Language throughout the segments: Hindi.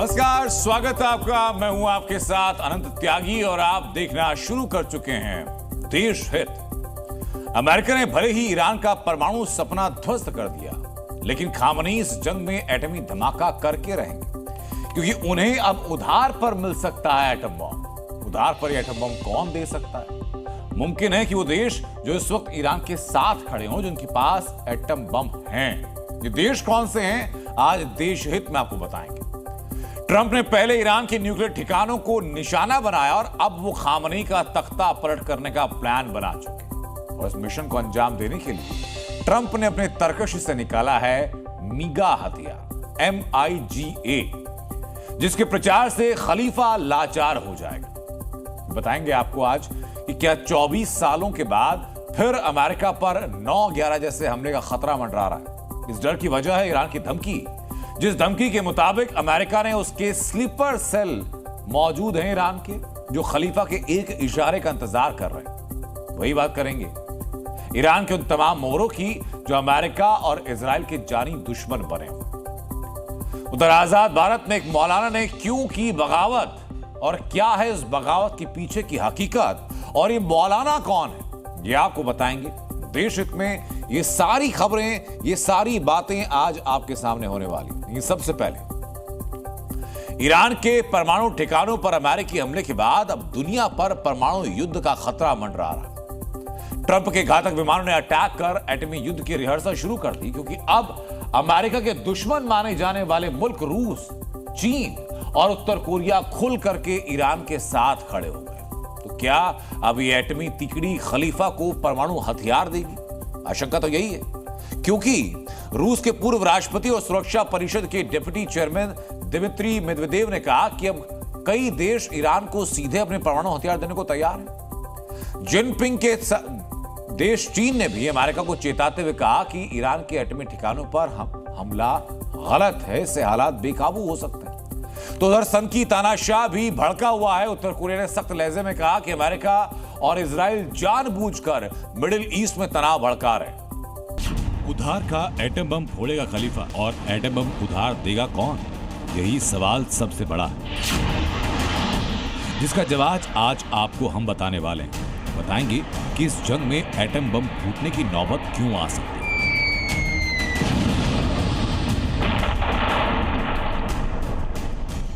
नमस्कार, स्वागत है आपका। मैं हूं आपके साथ अनंत त्यागी और आप देखना शुरू कर चुके हैं देश हित। अमेरिका ने भले ही ईरान का परमाणु सपना ध्वस्त कर दिया, लेकिन खामनेई इस जंग में एटमी धमाका करके रहेंगे, क्योंकि उन्हें अब उधार पर मिल सकता है एटम बम। उधार पर एटम बम कौन दे सकता है? मुमकिन है कि वो देश जो इस वक्त ईरान के साथ खड़े हों, जिनके पास एटम बम हैं। ये देश कौन से हैं, आज देश हित में आपको बताएंगे। ट्रंप ने पहले ईरान के न्यूक्लियर ठिकानों को निशाना बनाया और अब वो खामनेई का तख्ता पलट करने का प्लान बना चुके हैं। और इस मिशन को अंजाम देने के लिए ट्रंप ने अपने तरकशी से निकाला है मीगा हथियार MIGA, जिसके प्रचार से खलीफा लाचार हो जाएगा। बताएंगे आपको आज कि क्या 24 सालों के बाद फिर अमेरिका पर 9/11 जैसे हमले का खतरा मंडरा रहा है। इस डर की वजह है ईरान की धमकी, जिस धमकी के मुताबिक अमेरिका ने उसके स्लीपर सेल मौजूद हैं ईरान के, जो खलीफा के एक इशारे का इंतजार कर रहे हैं। वही बात करेंगे ईरान के उन तमाम मोहरों की जो अमेरिका और इजराइल के जानी दुश्मन बने। उधर आजाद भारत में एक मौलाना ने क्यों की बगावत और क्या है इस बगावत के पीछे की हकीकत, और ये मौलाना कौन है, ये आपको बताएंगे देश हित में। ये सारी खबरें, ये सारी बातें आज आपके सामने होने वाली। सबसे पहले ईरान के परमाणु ठिकानों पर अमेरिकी हमले के बाद अब दुनिया पर परमाणु युद्ध का खतरा मंडरा रहा है। ट्रंप के घातक विमानों ने अटैक कर एटमी युद्ध की रिहर्सल शुरू कर दी, क्योंकि अब अमेरिका के दुश्मन माने जाने वाले मुल्क रूस, चीन और उत्तर कोरिया खुल करके ईरान के साथ खड़े हो गए। तो क्या अब ये एटमी तिकड़ी खलीफा को परमाणु हथियार देगी? आशंका तो यही है, क्योंकि रूस के पूर्व राष्ट्रपति और सुरक्षा परिषद के डिप्टी चेयरमैन दिमित्री मेदवेदेव ने कहा कि अब कई देश ईरान को सीधे अपने परमाणु हथियार देने को तैयार हैं। जिनपिंग के देश चीन ने भी अमेरिका को चेताते हुए कहा कि ईरान के एटमी ठिकानों पर हमला गलत है, इससे हालात बेकाबू हो सकते हैं। तो उधर सनकी तानाशाह भी भड़का हुआ है। उत्तर कोरिया ने सख्त लहजे में कहा कि अमेरिका और इजराइल जानबूझकर मिडिल ईस्ट में तनाव भड़का रहे। उधार का एटम बम फोड़ेगा खलीफा, और एटम बम उधार देगा कौन? यही सवाल सबसे बड़ा है, जिसका जवाब आज आपको हम बताने वाले हैं। बताएंगे कि इस जंग में एटम बम फूटने की नौबत क्यों आ सकती है।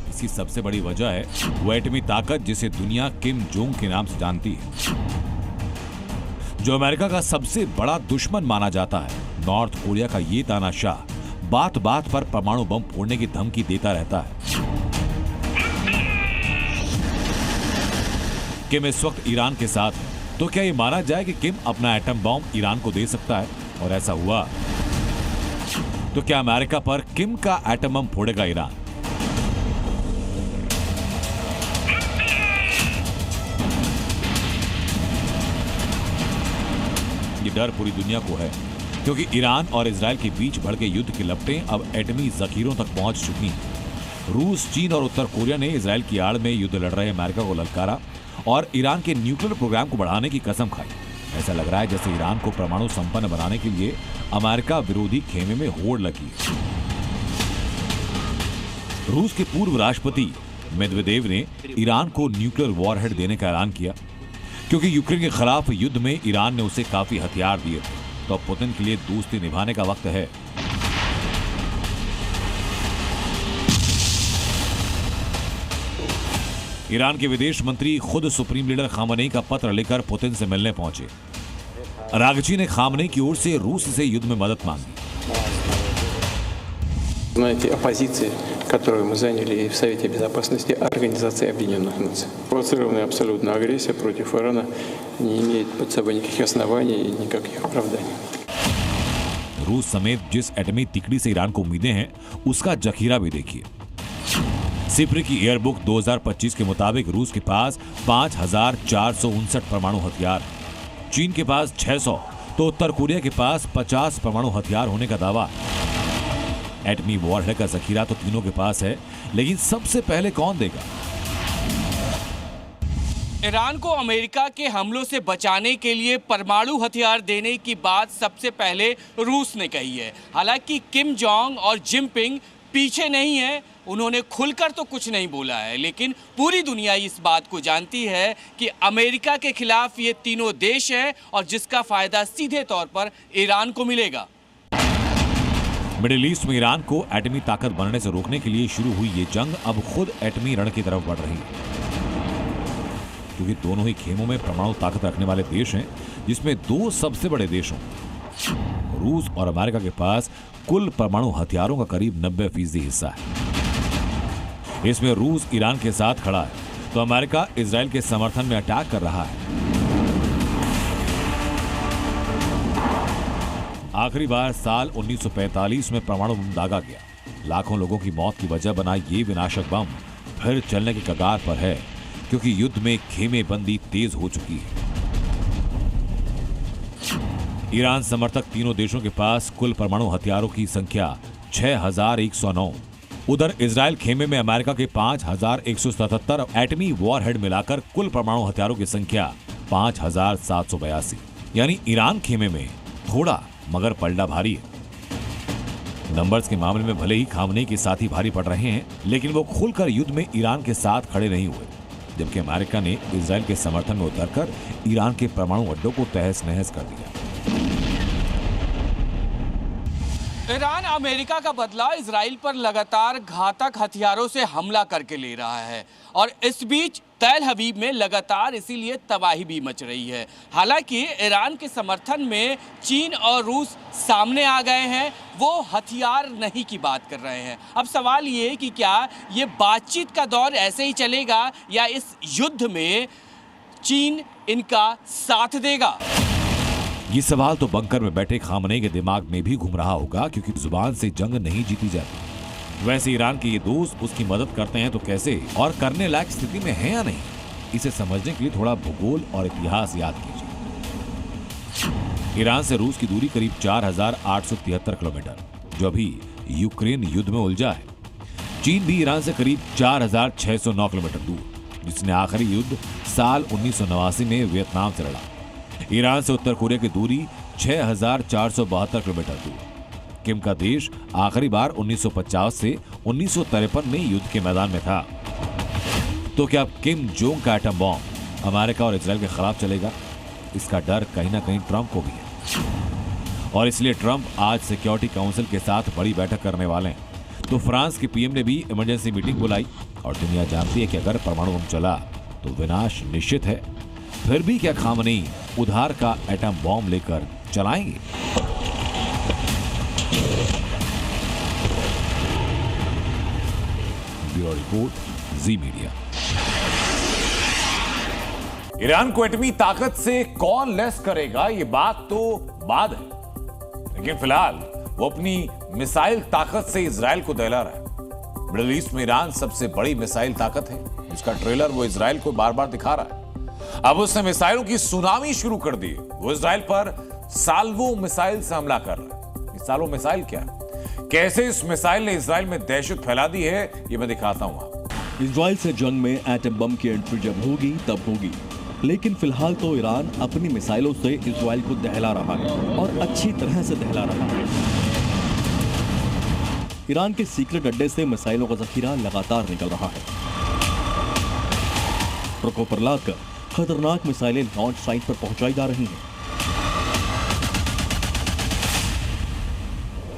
इसकी सबसे बड़ी वजह है वो एटमी ताकत जिसे दुनिया किम जोंग के नाम से जानती है, जो अमेरिका का सबसे बड़ा दुश्मन माना जाता है। नॉर्थ कोरिया का ये तानाशाह बात बात पर परमाणु बम फोड़ने की धमकी देता रहता है। किम इस वक्त ईरान के साथ है, तो क्या ये माना जाए कि किम अपना एटम बम ईरान को दे सकता है? और ऐसा हुआ तो क्या अमेरिका पर किम का एटम बम फोड़ेगा ईरान? ये डर पूरी दुनिया को है, क्योंकि ईरान और इजराइल के बीच भड़के युद्ध की लपटें अब एटमी जखीरों तक पहुंच चुकी हैं। रूस, चीन और उत्तर कोरिया ने इजराइल की आड़ में युद्ध लड़ रहे अमेरिका को ललकारा और ईरान के न्यूक्लियर प्रोग्राम को बढ़ाने की कसम खाई। ऐसा लग रहा है जैसे ईरान को परमाणु संपन्न बनाने के लिए अमेरिका विरोधी खेमे में होड़ लगी। रूस के पूर्व राष्ट्रपति मेदवेदेव ने ईरान को न्यूक्लियर वॉरहेड देने का ऐलान किया, क्योंकि यूक्रेन के खिलाफ युद्ध में ईरान ने उसे काफी हथियार दिए थे। तो अब पुतिन के लिए दोस्ती निभाने का वक्त है। ईरान के विदेश मंत्री खुद सुप्रीम लीडर खामनेई का पत्र लेकर पुतिन से मिलने पहुंचे। अरागची ने खामनेई की ओर से रूस से युद्ध में मदद मांगी। Знаете, оппозиции, которую мы заняли в Совете Безопасности Организации Объединенных Наций. Провоцированная абсолютно агрессия против Ирана не имеет под собой никаких оснований и никаких оправданий. रूस समेत जिस एटमी तिकड़ी से ईरान को उम्मीदें हैं, उसका जखीरा भी देखिए। सिप्री की एयरबुक 2025 के मुताबिक रूस के पास 5,459 परमाणु हथियार, चीन के पास 600, तो उत्तर कोरिया के पास 50 परमाणु हथियार होने का दावा। एटमी वॉरहेड का जखीरा तो तीनों के पास है, लेकिन सबसे पहले कौन देगा? ईरान को अमेरिका के हमलों से बचाने के लिए परमाणु हथियार देने की बात सबसे पहले रूस ने कही है। हालांकि किम जोंग और जिनपिंग पीछे नहीं है। उन्होंने खुलकर तो कुछ नहीं बोला है, लेकिन पूरी दुनिया इस बात को जानती है कि अमेरिका के खिलाफ ये तीनों देश हैं और जिसका फायदा सीधे तौर पर ईरान को मिलेगा। मिडिल ईस्ट में ईरान को एटमी ताकत बनने से रोकने के लिए शुरू हुई ये जंग अब खुद एटमी रण की तरफ बढ़ रही है, क्योंकि दोनों ही खेमों में परमाणु ताकत रखने वाले देश हैं, जिसमें दो सबसे बड़े देशों रूस और अमेरिका के पास कुल परमाणु हथियारों का करीब 90% हिस्सा है। इसमें रूस ईरान के साथ खड़ा है, तो अमेरिका इजराइल के समर्थन में अटैक कर रहा है। आखिरी बार साल 1945 में परमाणु बम दागा गया। लाखों लोगों की मौत की वजह बना ये विनाशक बम फिर चलने के कगार पर है, क्योंकि युद्ध में खेमेबंदी तेज हो चुकी है। ईरान समर्थक तीनों देशों के पास कुल परमाणु हथियारों की संख्या 6109। उधर इजराइल खेमे में अमेरिका के 5177 एटमी वॉरहेड मिलाकर कुल परमाणु हथियारों की संख्या 5782। यानी ईरान खेमे में थोड़ा मगर पलड़ा भारी है। नंबर्स के मामले में भले ही खामनेई के साथी भारी पड़ रहे हैं, लेकिन वो खुलकर युद्ध में ईरान के साथ खड़े नहीं हुए, जबकि अमेरिका ने इजराइल के समर्थन में उतरकर ईरान के परमाणु अड्डों को तहस नहस कर दिया। ईरान अमेरिका का बदला इजराइल पर लगातार घातक हथियारों से हमला करके ले रहा है और इस बीच तैल हबीब में लगातार इसीलिए तबाही भी मच रही है। हालांकि ईरान के समर्थन में चीन और रूस सामने आ गए हैं, वो हथियार नहीं की बात कर रहे हैं। अब सवाल ये कि क्या ये बातचीत का दौर ऐसे ही चलेगा या इस युद्ध में चीन इनका साथ देगा? ये सवाल तो बंकर में बैठे खामनेई के दिमाग में भी घूम रहा होगा, क्योंकि जुबान से जंग नहीं जीती जाती। वैसे ईरान के ये दोस्त उसकी मदद करते हैं तो कैसे, और करने लायक स्थिति में है या नहीं, इसे समझने के लिए थोड़ा भूगोल और इतिहास याद कीजिए। ईरान से रूस की दूरी करीब 4873 किलोमीटर, जो अभी यूक्रेन युद्ध में उलझा है। चीन भी ईरान से करीब 4609 किलोमीटर दूर, जिसने आखिरी युद्ध साल 1989 में वियतनाम से लड़ा। ईरान से उत्तर कोरिया की दूरी 6472 किलोमीटर दूर। किम का देश आखिरी बार 1950 से 1953 में युद्ध के मैदान में था। तो क्या अब किम जोंग का एटम बॉम्ब अमेरिका और इजराइल के खिलाफ चलेगा? इसका डर कहीं ना कहीं ट्रंप को भी है, और इसलिए ट्रंप आज सिक्योरिटी काउंसिल के साथ बड़ी बैठक करने वाले हैं। तो फ्रांस के पीएम ने भी इमरजेंसी मीटिंग बुलाई, और दुनिया जानती है कि अगर परमाणु बम चला तो विनाश निश्चित है। फिर भी क्या खामनेई उधार का एटम बॉम्ब लेकर चलाएंगे? ब्यूरो रिपोर्ट, जी मीडिया। ईरान को एटमी ताकत से कौन लेस करेगा, ये बात तो बाद है, लेकिन फिलहाल वो अपनी मिसाइल ताकत से इजराइल को दहला रहा है। मिडिल ईस्ट में ईरान सबसे बड़ी मिसाइल ताकत है, जिसका ट्रेलर वो इजराइल को बार बार दिखा रहा है। अब उसने मिसाइलों की सुनामी शुरू कर दी। वो इजराइल पर साल्वो मिसाइल से हमला कर रहा है। ये साल्वो मिसाइल क्या है, कैसे इस मिसाइल ने इजराइल में दहशत फैला दी है, ये मैं दिखाता हूं आपको। इजराइल से जंग में एटम बम की एंट्री जब होगी तब होगी, लेकिन फिलहाल तो ईरान अपनी मिसाइलों से इजराइल को दहला रहा है और अच्छी तरह से दहला रहा है। ईरान के सीक्रेट अड्डे से मिसाइलों का जखीरा लगातार निकल रहा है। ट्रकों पर लाकर खतरनाक मिसाइलें लॉन्च साइट पर पहुंचाई जा रही हैं।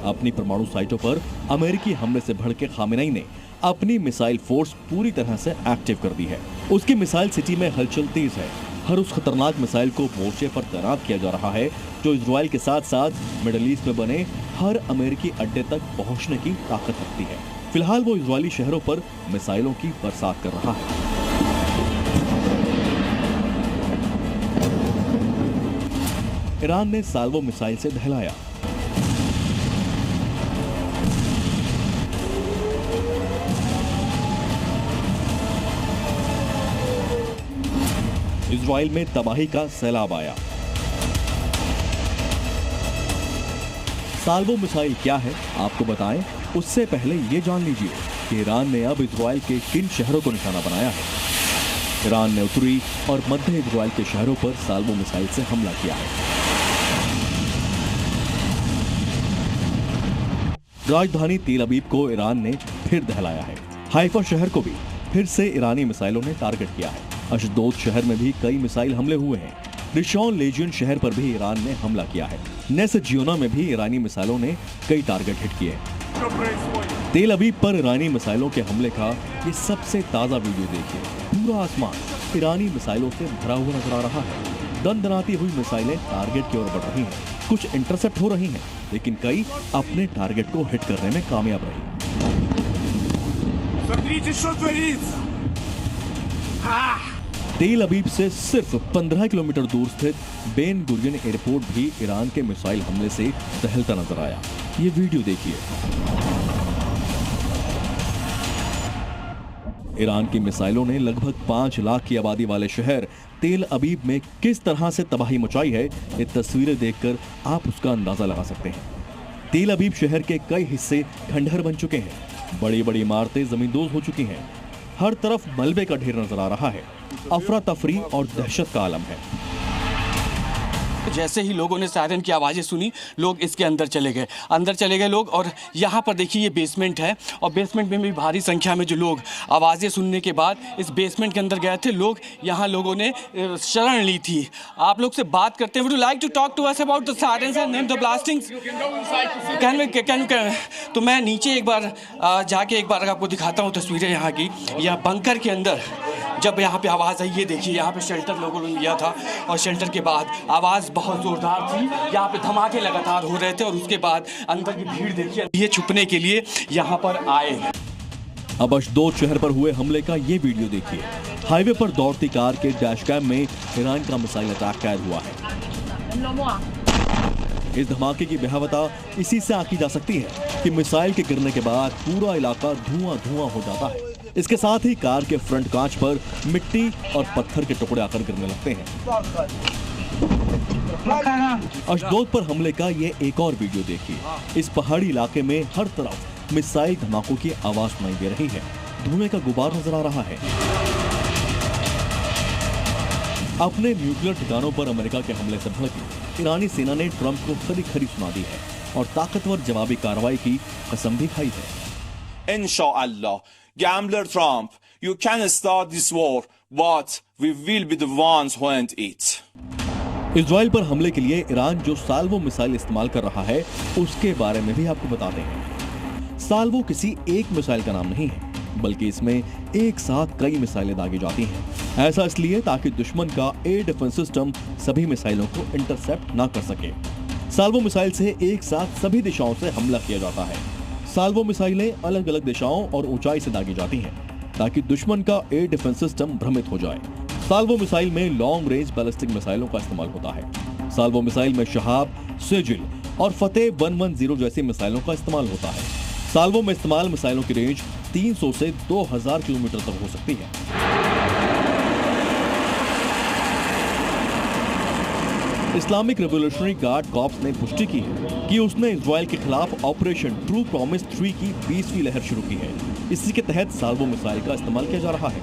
अपनी परमाणु साइटों पर अमेरिकी हमले से भड़के खामेनेई ने अपनी मिसाइल फोर्स पूरी तरह से एक्टिव कर दी है। उसकी मिसाइल सिटी में हलचल तेज है। हर उस खतरनाक मिसाइल को मोर्चे पर तैनात किया जा रहा है जो इजराइल के साथ साथ मिडिल ईस्ट में बने हर अमेरिकी अड्डे तक पहुंचने की ताकत रखती है। फिलहाल वो इजरायली शहरों पर मिसाइलों की बरसात कर रहा है। ईरान ने साल्वो मिसाइल से दहलाया। इजराइल में तबाही का सैलाब आया। साल्वो मिसाइल क्या है आपको बताएं, उससे पहले ये जान लीजिए कि ईरान ने अब इजराइल के किन शहरों को निशाना बनाया है। ईरान ने उत्तरी और मध्य इजराइल के शहरों पर साल्वो मिसाइल से हमला किया है। राजधानी तेल अवीव को ईरान ने फिर दहलाया है। हाइफा शहर को भी फिर से ईरानी मिसाइलों ने टारगेट किया है। अशदोद शहर में भी कई मिसाइल हमले हुए हैं। रिशॉन लेजियन शहर पर भी ईरान ने हमला किया है। नेसजियोना में भी ईरानी मिसाइलों ने कई टारगेट हिट किए हैं। तेल अवीव पर ईरानी मिसाइलों के हमले का ये सबसे ताजा वीडियो देखिए। पूरा आसमान ईरानी मिसाइलों से भरा हुआ नजर आ रहा है। दनदनाती हुई मिसाइलें टारगेट की ओर बढ़ रही हैं। कुछ इंटरसेप्ट हो रही हैं, लेकिन कई अपने टारगेट को हिट करने में कामयाब रही। तेल अवीव से सिर्फ 15 किलोमीटर दूर स्थित बेन गुरियन एयरपोर्ट भी ईरान के मिसाइल हमले से दहलता नजर आया। ये वीडियो देखिए। ईरान की मिसाइलों ने लगभग 5 लाख की आबादी वाले शहर तेल अवीव में किस तरह से तबाही मचाई है, ये तस्वीरें देखकर आप उसका अंदाजा लगा सकते हैं। तेल अवीव शहर के कई हिस्से खंडहर बन चुके हैं। बड़ी बड़ी इमारतें जमींदोज हो चुकी हैं। हर तरफ मलबे का ढेर नजर आ रहा है। अफरा तफरी और दहशत का आलम है। जैसे ही लोगों ने सायरन की आवाज़ें सुनी, लोग इसके अंदर चले गए लोग। और यहाँ पर देखिए, ये बेसमेंट है और बेसमेंट में भी भारी संख्या में जो लोग आवाज़ें सुनने के बाद इस बेसमेंट के अंदर गए थे। लोग यहाँ लोगों ने शरण ली थी। आप लोग से बात करते हैं। Would you like to talk to us about the sirens and the blastings? कैन तो मैं नीचे एक बार जाके एक बार आपको दिखाता हूँ तस्वीरें यहाँ की। यहाँ बंकर के अंदर जब यहाँ पे आवाज़ आई, ये देखिए, यहाँ पे शेल्टर लोगों ने लिया था और शेल्टर के बाद आवाज़ बहुत ज़ोरदार थी। यहाँ पे धमाके लगातार हो रहे थे और उसके बाद अंदर की भीड़ देखिए, ये छुपने के लिए यहाँ पर आए। अब अशदोद शहर पर हुए हमले का ये वीडियो देखिए। हाईवे पर दौड़ती कार के डैश कैम में ईरान का मिसाइल अटैक कैद हुआ है। इस धमाके की भयावहता इसी से आंकी जा सकती है कि मिसाइल के गिरने के बाद पूरा इलाका धुआं धुआं हो जाता है। इसके साथ ही कार के फ्रंट कांच पर मिट्टी और पत्थर के टुकड़े आकर गिरने लगते हैं। अशदोद पर हमले का ये एक और वीडियो देखिए। इस पहाड़ी इलाके में हर तरफ मिसाइल धमाकों की आवाज सुनाई दे रही है। धुएं का गुबार नजर आ रहा है। अपने न्यूक्लियर ठिकानों पर अमेरिका के हमले से भड़की ईरानी सेना ने ट्रंप को खरी खरी सुना दी है और ताकतवर जवाबी कार्रवाई की कसम भी खाई है। इंशाअल्लाह, Gambler Trump, you can start this war, but we will be the ones who end it. Israel पर हमले के लिए ईरान जो साल्वो मिसाइल इस्तेमाल कर रहा है, उसके बारे में भी आपको बताते हैं। साल्वो किसी एक मिसाइल का नाम नहीं है, बल्कि इसमें एक साथ कई मिसाइलें दागी जाती हैं। ऐसा इसलिए ताकि दुश्मन का एयर डिफेंस सिस्टम सभी मिसाइलों को इंटरसेप्ट ना कर सके। साल्वो मिसाइल से एक साथ सभी दिशाओं से हमला किया जाता है। साल्वो मिसाइलें अलग अलग दिशाओं और ऊंचाई से दागी जाती हैं ताकि दुश्मन का एयर डिफेंस सिस्टम भ्रमित हो जाए। साल्वो मिसाइल में लॉन्ग रेंज बैलिस्टिक मिसाइलों का इस्तेमाल होता है। साल्वो मिसाइल में शहाब, सेजिल और फतेह 110 जैसी मिसाइलों का इस्तेमाल होता है। साल्वो में इस्तेमाल मिसाइलों की रेंज 300 से 2000 किलोमीटर तक हो सकती है। इस्लामिक रेवोल्यूशनरी गार्ड कॉर्प्स ने पुष्टि की है कि उसने इजराइल के खिलाफ ऑपरेशन ट्रू प्रॉमिस 3 की 20वीं लहर शुरू की है। इसी के तहत साल्वो मिसाइल का इस्तेमाल किया जा रहा है।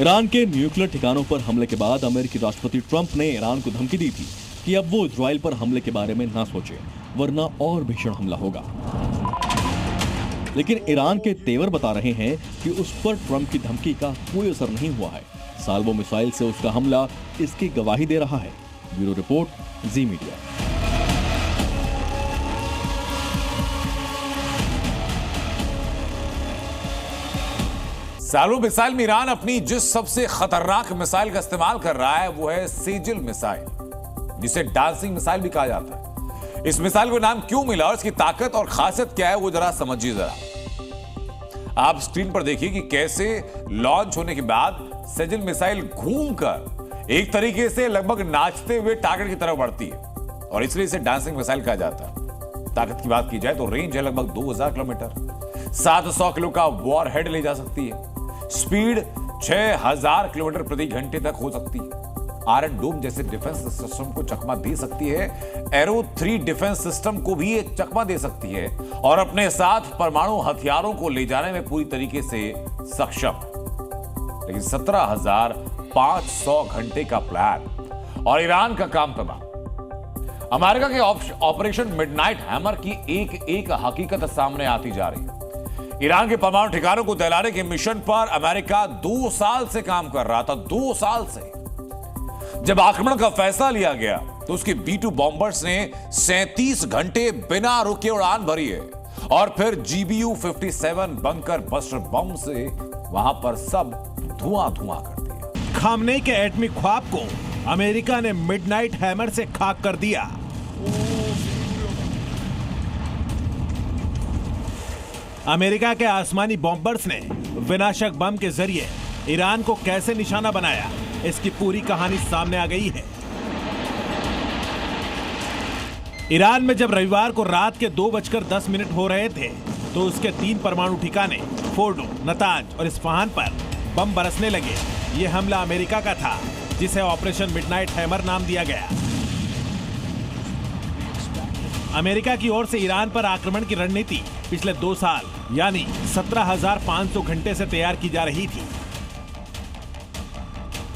ईरान के न्यूक्लियर ठिकानों पर हमले के बाद अमेरिकी राष्ट्रपति ट्रंप ने ईरान को धमकी दी थी कि अब वो इजराइल पर हमले के बारे में ना सोचे, वरना और भीषण हमला होगा। लेकिन ईरान के तेवर बता रहे हैं कि उस पर ट्रंप की धमकी का कोई असर नहीं हुआ है। साल्वो मिसाइल से उसका हमला इसकी गवाही दे रहा है। ब्यूरो रिपोर्ट, जी मीडिया। साल्वो मिसाइल में ईरान अपनी जिस सबसे खतरनाक मिसाइल का इस्तेमाल कर रहा है वो है सेजिल मिसाइल, जिसे डांसिंग मिसाइल भी कहा जाता है। इस मिसाइल को नाम क्यों मिला और इसकी ताकत और खासियत क्या है, वो जरा समझिए। जरा आप स्क्रीन पर देखिए कि कैसे लॉन्च होने के बाद सेजिल मिसाइल घूमकर एक तरीके से लगभग नाचते हुए टारगेट की तरफ बढ़ती है और इसलिए इसे डांसिंग मिसाइल कहा जाता है। ताकत की बात की जाए तो रेंज है लगभग 2000 किलोमीटर, 700 किलो का वॉर हेड ले जा सकती है, स्पीड 6000 किलोमीटर प्रति घंटे तक हो सकती है। आयरन डोम जैसे डिफेंस सिस्टम को चकमा दे सकती है, एरो 3 डिफेंस सिस्टम को भी ये चकमा दे सकती है और अपने साथ परमाणु हथियारों को ले जाने में पूरी तरीके से सक्षम। लेकिन 17,500 घंटे का प्लान और ईरान का काम तबाह। अमेरिका के ऑपरेशन मिडनाइट हैमर की एक हकीकत सामने आती जा रही है। ईरान के परमाणु ठिकानों को दहलाने के मिशन पर अमेरिका 2 साल से काम कर रहा था, 2 साल से। जब आक्रमण का फैसला लिया गया तो उसके B-2 बॉम्बर्स ने 37 घंटे बिना रुके उड़ान भरी है और फिर GBU-57 बंकर बस्टर बम से वहां पर सब धुआं कर दिया। खामनेई के एटमी ख्वाब को अमेरिका ने मिडनाइट हैमर से खाक कर दिया। अमेरिका के आसमानी बॉम्बर्स ने विनाशक बम के जरिए ईरान को कैसे निशाना बनाया, इसकी पूरी कहानी सामने आ गई है। ईरान में जब रविवार को रात के 2:10 हो रहे थे तो उसके 3 परमाणु ठिकाने फोर्डो, नतांज और इस्फहान पर बम बरसने लगे। यह हमला अमेरिका का था, जिसे ऑपरेशन मिडनाइट हैमर नाम दिया गया। अमेरिका की ओर से ईरान पर आक्रमण की रणनीति पिछले 2 साल यानी 17,500 घंटे से तैयार की जा रही थी।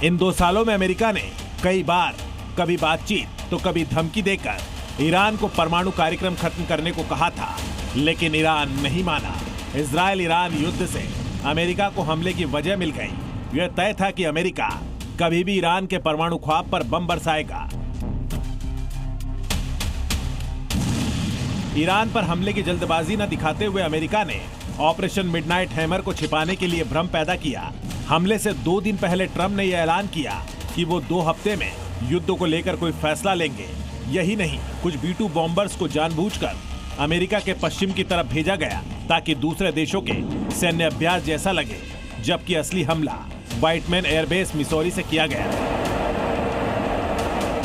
इन 2 सालों में अमेरिका ने कई बार कभी बातचीत तो कभी धमकी देकर ईरान को परमाणु कार्यक्रम खत्म करने को कहा था, लेकिन ईरान नहीं माना। इजराइल ईरान युद्ध से अमेरिका को हमले की वजह मिल गई। यह तय था कि अमेरिका कभी भी ईरान के परमाणु ख्वाब पर बम बरसाएगा। ईरान पर हमले की जल्दबाजी न दिखाते हुए अमेरिका ने ऑपरेशन मिडनाइट हैमर को छिपाने के लिए भ्रम पैदा किया। हमले से 2 दिन पहले ट्रंप ने यह ऐलान किया कि वो 2 हफ्ते में युद्ध को लेकर कोई फैसला लेंगे। यही नहीं, कुछ B-2 बॉम्बर्स को जानबूझकर अमेरिका के पश्चिम की तरफ भेजा गया ताकि दूसरे देशों के सैन्य अभ्यास जैसा लगे, जबकि असली हमला व्हाइटमैन एयरबेस मिसौरी से किया गया।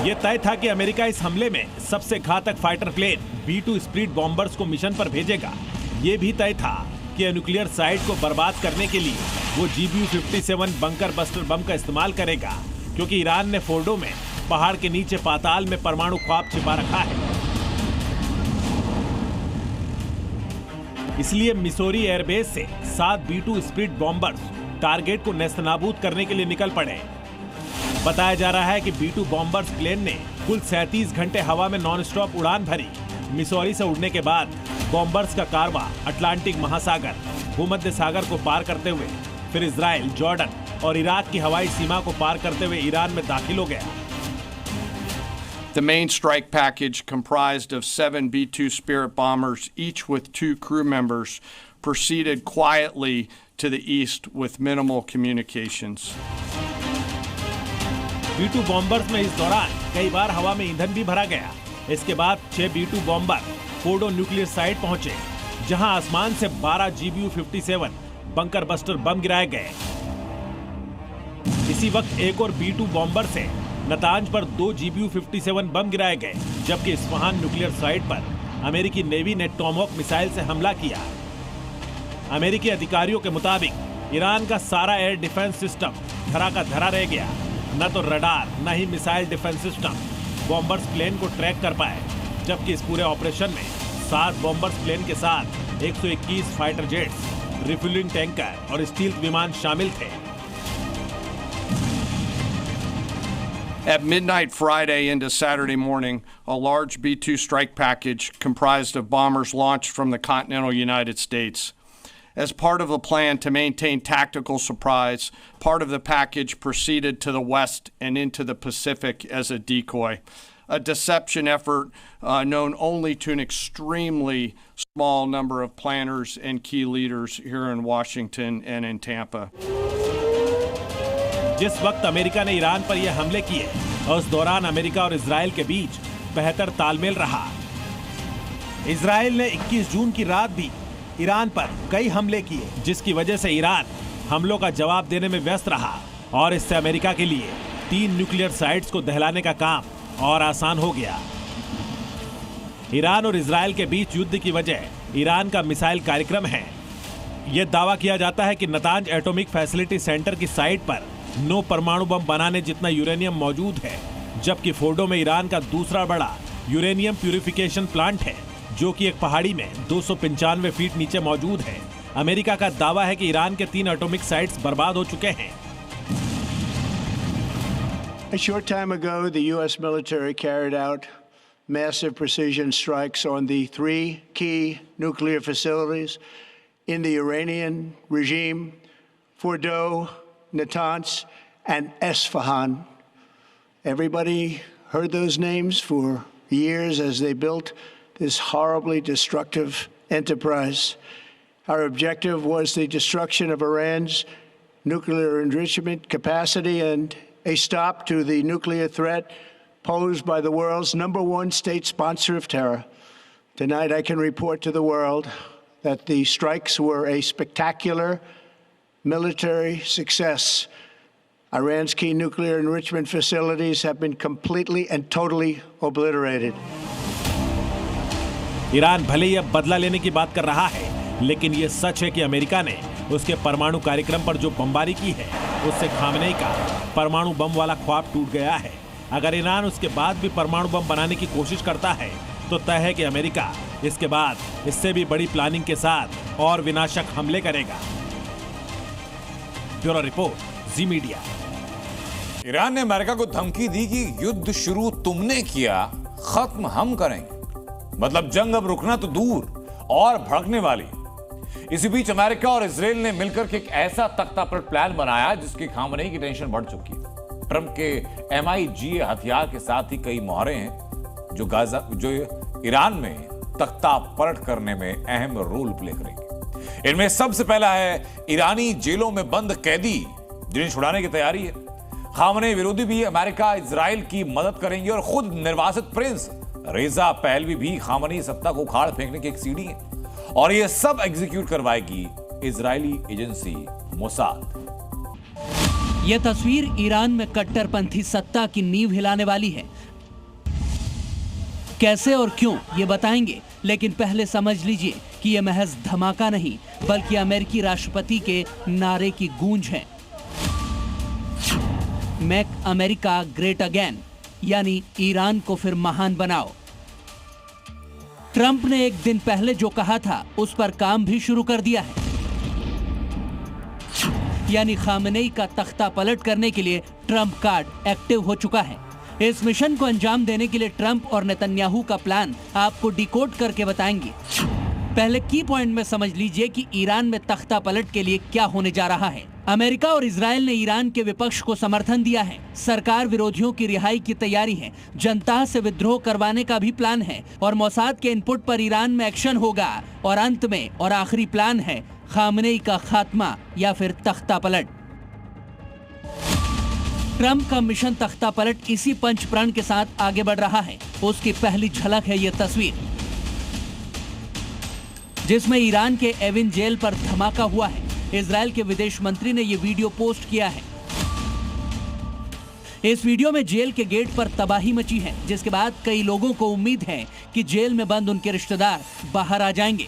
यह तय था कि अमेरिका इस हमले में सबसे घातक fighter plane B-2 spirit bombers को मिशन पर भेजेगा। यह भी तय था कि न्यूक्लियर साइट को बर्बाद करने के लिए वो GBU-57 बंकर बस्टर बम का इस्तेमाल करेगा, क्योंकि ईरान ने फोर्डो में पहाड़ के नीचे पाताल में परमाणु ख्वाब छिपा रखा है। इसलिए मिसौरी एयरबेस से 7 B-2 स्प्लिट बॉम्बर्स टारगेट को नेस्तनाबूद करने के लिए निकल पड़े। बताया जा रहा है कि B-2 बॉम्बर्स प्लेन ने कुल 37 घंटे हवा में नॉन-स्टॉप उड़ान भरी। मिसौरी से उड़ने के बाद बॉम्बर्स का कारवा अटलांटिक महासागर, भूमध्य सागर को पार करते हुए फिर इजराइल, जॉर्डन और इराक की हवाई सीमा को पार करते हुए ईरान में दाखिल हो गया। The main strike package, comprised of 7 B-2 Spirit bombers, each with 2 crew members, proceeded quietly to the east with minimal communications. B-2 bombers में इस दौरान कई बार हवा में ईंधन भी भरा गया। इसके बाद 6 B-2 bomber Fordow nuclear site पहुंचे, जहां आसमान से 12 GBU-57 बंकर बस्टर बम गिराए गए। इसी वक्त एक और B-2 बॉम्बर से नतांज पर 2 GBU-57 बम गिराए गए, जबकि इस्फहान न्यूक्लियर साइट पर अमेरिकी नेवी ने टॉमहॉक मिसाइल से हमला किया। अमेरिकी अधिकारियों के मुताबिक ईरान का सारा एयर डिफेंस सिस्टम धरा का धरा रह गया। न तो रडार न ही missile defence system bombers plane को ट्रैक कर पाए, जबकि इस पूरे ऑपरेशन में 7 बॉम्बर्स प्लेन के साथ 121 फाइटर जेट्स, रिफ्यूलिंग टैंकर और स्टील्थ विमान शामिल थे। At midnight Friday into Saturday morning, a large B-2 strike package comprised of bombers launched from the continental United States. As part of the plan to maintain tactical surprise, part of the package proceeded to the west and into the Pacific as a decoy, a deception effort known only to an extremely small number of planners and key leaders here in Washington and in Tampa. जिस वक्त अमेरिका ने ईरान पर यह हमले किए, उस दौरान अमेरिका और इजराइल के बीच बेहतर तालमेल रहा। इजराइल ने 21 जून की रात भी ईरान पर कई हमले किए, जिसकी वजह से ईरान हमलों का जवाब देने में व्यस्त रहा और इससे अमेरिका के लिए 3 न्यूक्लियर साइट्स को दहलाने का काम और आसान हो गया। ईरान और इजराइल के बीच युद्ध की वजह ईरान का मिसाइल कार्यक्रम है। यह दावा किया जाता है कि नतांज एटॉमिक फैसिलिटी सेंटर की साइट पर 9 परमाणु बम बनाने जितना यूरेनियम मौजूद है, जबकि फोर्डो में ईरान का दूसरा बड़ा यूरेनियम प्यूरिफिकेशन प्लांट है, जो कि एक पहाड़ी में 295 फीट नीचे मौजूद है। अमेरिका का दावा है कि ईरान के 3 एटॉमिक साइट्स बर्बाद हो चुके हैं। A short time ago, the U.S. military carried out massive precision strikes on the 3 key nuclear facilities in the Iranian regime: Fordow, Natanz, and Esfahan. Everybody heard those names for years as they built this horribly destructive enterprise. Our objective was the destruction of Iran's nuclear enrichment capacity and a stop to the nuclear threat posed by the world's #1 state sponsor of terror. Tonight, I can report to the world that the strikes were a spectacular military success. Iran's key nuclear enrichment facilities have been completely and totally obliterated. Iran भले ही अब बदला लेने की बात कर रहा है, लेकिन ये सच है कि अमेरिका ने उसके परमाणु कार्यक्रम पर जो बमबारी की है, उससे खामनेई का परमाणु बम वाला ख्वाब टूट गया है। अगर ईरान उसके बाद भी परमाणु बम बनाने की कोशिश करता है, तो तय है कि अमेरिका इसके बाद इससे भी बड़ी प्लानिंग के साथ और विनाशक हमले करेगा। ब्यूरो रिपोर्ट, जी मीडिया। ईरान ने अमेरिका को धमकी दी कि युद्ध शुरू तुमने किया, खत्म हम करेंगे। मतलब जंग अब रुकना तो दूर और भड़कने वाली। इसी बीच अमेरिका और इजराइल ने मिलकर के एक ऐसा तख्तापलट प्लान बनाया जिसकी खामनेई की टेंशन बढ़ चुकी है। ट्रंप के MIGA हथियार के साथ ही कई मोहरें हैं जो ईरान में तख्तापलट करने में अहम रोल प्ले करेंगे। इनमें सबसे पहला है ईरानी जेलों में बंद कैदी जिन्हें छुड़ाने की तैयारी है। खामनेई विरोधी भी अमेरिका इजराइल की मदद करेंगे और खुद निर्वासित प्रिंस रेजा पहलवी भी खामनेई सत्ता को उखाड़ फेंकने की एक सीढ़ी है। और यह सब एग्जीक्यूट करवाएगी इजरायली एजेंसी मोसाद। यह तस्वीर ईरान में कट्टरपंथी सत्ता की नींव हिलाने वाली है। कैसे और क्यों ये बताएंगे, लेकिन पहले समझ लीजिए कि यह महज धमाका नहीं, बल्कि अमेरिकी राष्ट्रपति के नारे की गूंज है। मेक अमेरिका ग्रेट अगेन, यानी ईरान को फिर महान बनाओ। ट्रंप ने एक दिन पहले जो कहा था उस पर काम भी शुरू कर दिया है, यानी खामनेई का तख्ता पलट करने के लिए ट्रंप कार्ड एक्टिव हो चुका है। इस मिशन को अंजाम देने के लिए ट्रंप और नेतन्याहू का प्लान आपको डिकोड करके बताएंगे। पहले की पॉइंट में समझ लीजिए कि ईरान में तख्ता पलट के लिए क्या होने जा रहा है। अमेरिका और इजराइल ने ईरान के विपक्ष को समर्थन दिया है। सरकार विरोधियों की रिहाई की तैयारी है। जनता से विद्रोह करवाने का भी प्लान है और मोसाद के इनपुट पर ईरान में एक्शन होगा। और अंत में और आखिरी प्लान है खामनेई का खात्मा या फिर तख्ता पलट। ट्रंप का मिशन तख्ता पलट इसी पंचप्रण के साथ आगे बढ़ रहा है। उसकी पहली झलक है ये तस्वीर, जिसमें ईरान के एविन जेल पर धमाका हुआ है। इजराइल के विदेश मंत्री ने यह वीडियो पोस्ट किया है। इस वीडियो में जेल के गेट पर तबाही मची है, जिसके बाद कई लोगों को उम्मीद है कि जेल में बंद उनके रिश्तेदार बाहर आ जाएंगे।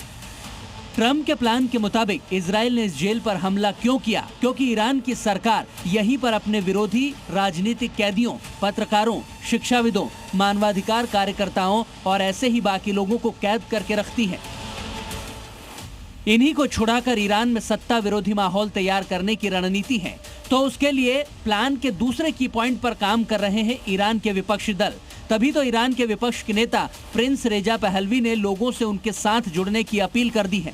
ट्रंप के प्लान के मुताबिक इजराइल ने इस जेल पर हमला क्यों किया? क्योंकि ईरान की सरकार यहीं पर अपने विरोधी राजनीतिक कैदियों, पत्रकारों, शिक्षाविदों, मानवाधिकार कार्यकर्ताओं और ऐसे ही बाकी लोगों को कैद करके रखती है। इन्हीं को छुड़ाकर ईरान में सत्ता विरोधी माहौल तैयार करने की रणनीति है। तो उसके लिए प्लान के दूसरे की पॉइंट पर काम कर रहे हैं ईरान के विपक्षी दल। तभी तो ईरान के विपक्ष के नेता प्रिंस रेजा पहलवी ने लोगों से उनके साथ जुड़ने की अपील कर दी है।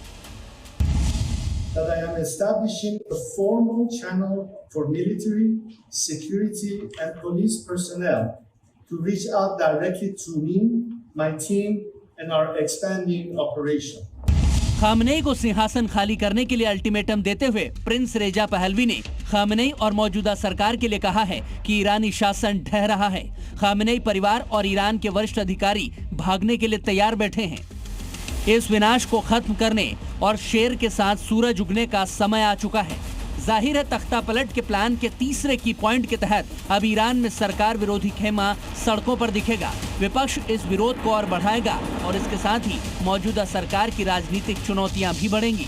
That I am establishing a formal channel for military, security and police personnel to reach out directly to me, my team and our expanding operation. Khamenei को सिंहासन खाली करने के लिए अल्टीमेटम देते हुए प्रिंस रेजा पहलवी ने खामनेई और मौजूदा सरकार के लिए कहा है कि ईरानी शासन ढह रहा है। खामनेई परिवार और ईरान के वरिष्ठ अधिकारी भागने के लिए तैयार बैठे हैं। इस विनाश को खत्म करने और शेर के साथ सूरज उगने का समय आ चुका है। जाहिर है तख्ता पलट के प्लान के तीसरे की पॉइंट के तहत अब ईरान में सरकार विरोधी खेमा सड़कों पर दिखेगा। विपक्ष इस विरोध को और बढ़ाएगा और इसके साथ ही मौजूदा सरकार की राजनीतिक चुनौतियां भी बढ़ेंगी।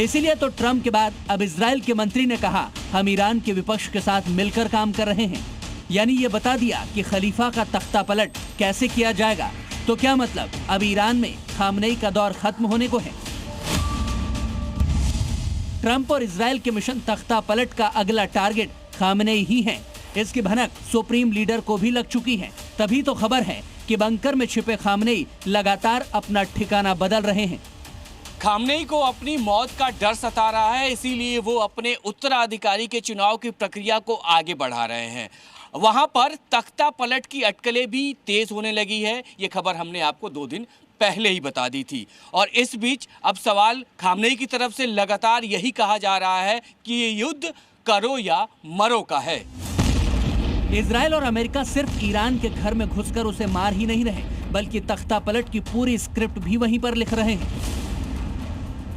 इसीलिए तो ट्रंप के बाद अब इजराइल के मंत्री ने कहा हम ईरान के विपक्ष के साथ मिलकर काम कर रहे हैं। यानी ये बता दिया कि खलीफा का तख्ता पलट कैसे किया जाएगा। तो क्या मतलब अब ईरान में खामनेई का दौर खत्म होने को है। ट्रंप और इजराइल के मिशन तख्ता पलट का अगला टारगेट खामनेई ही है। इसकी भनक सुप्रीम लीडर को भी लग चुकी है। तभी तो खबर है कि बंकर में छिपे खामनेई लगातार अपना ठिकाना बदल रहे हैं। खामनेई को अपनी मौत का डर सता रहा है, इसीलिए वो अपने उत्तराधिकारी के चुनाव की प्रक्रिया को आगे बढ़ा रहे हैं। वहां पर तख्ता पलट की अटकलें भी तेज होने लगी है। ये खबर हमने आपको 2 दिन पहले ही बता दी थी। और इस बीच अब सवाल खामनेई की तरफ से लगातार यही कहा जा रहा है कि ये युद्ध करो या मरो का है। इजराइल और अमेरिका सिर्फ ईरान के घर में घुसकर उसे मार ही नहीं रहे, बल्कि तख्ता पलट की पूरी स्क्रिप्ट भी वहीं पर लिख रहे हैं।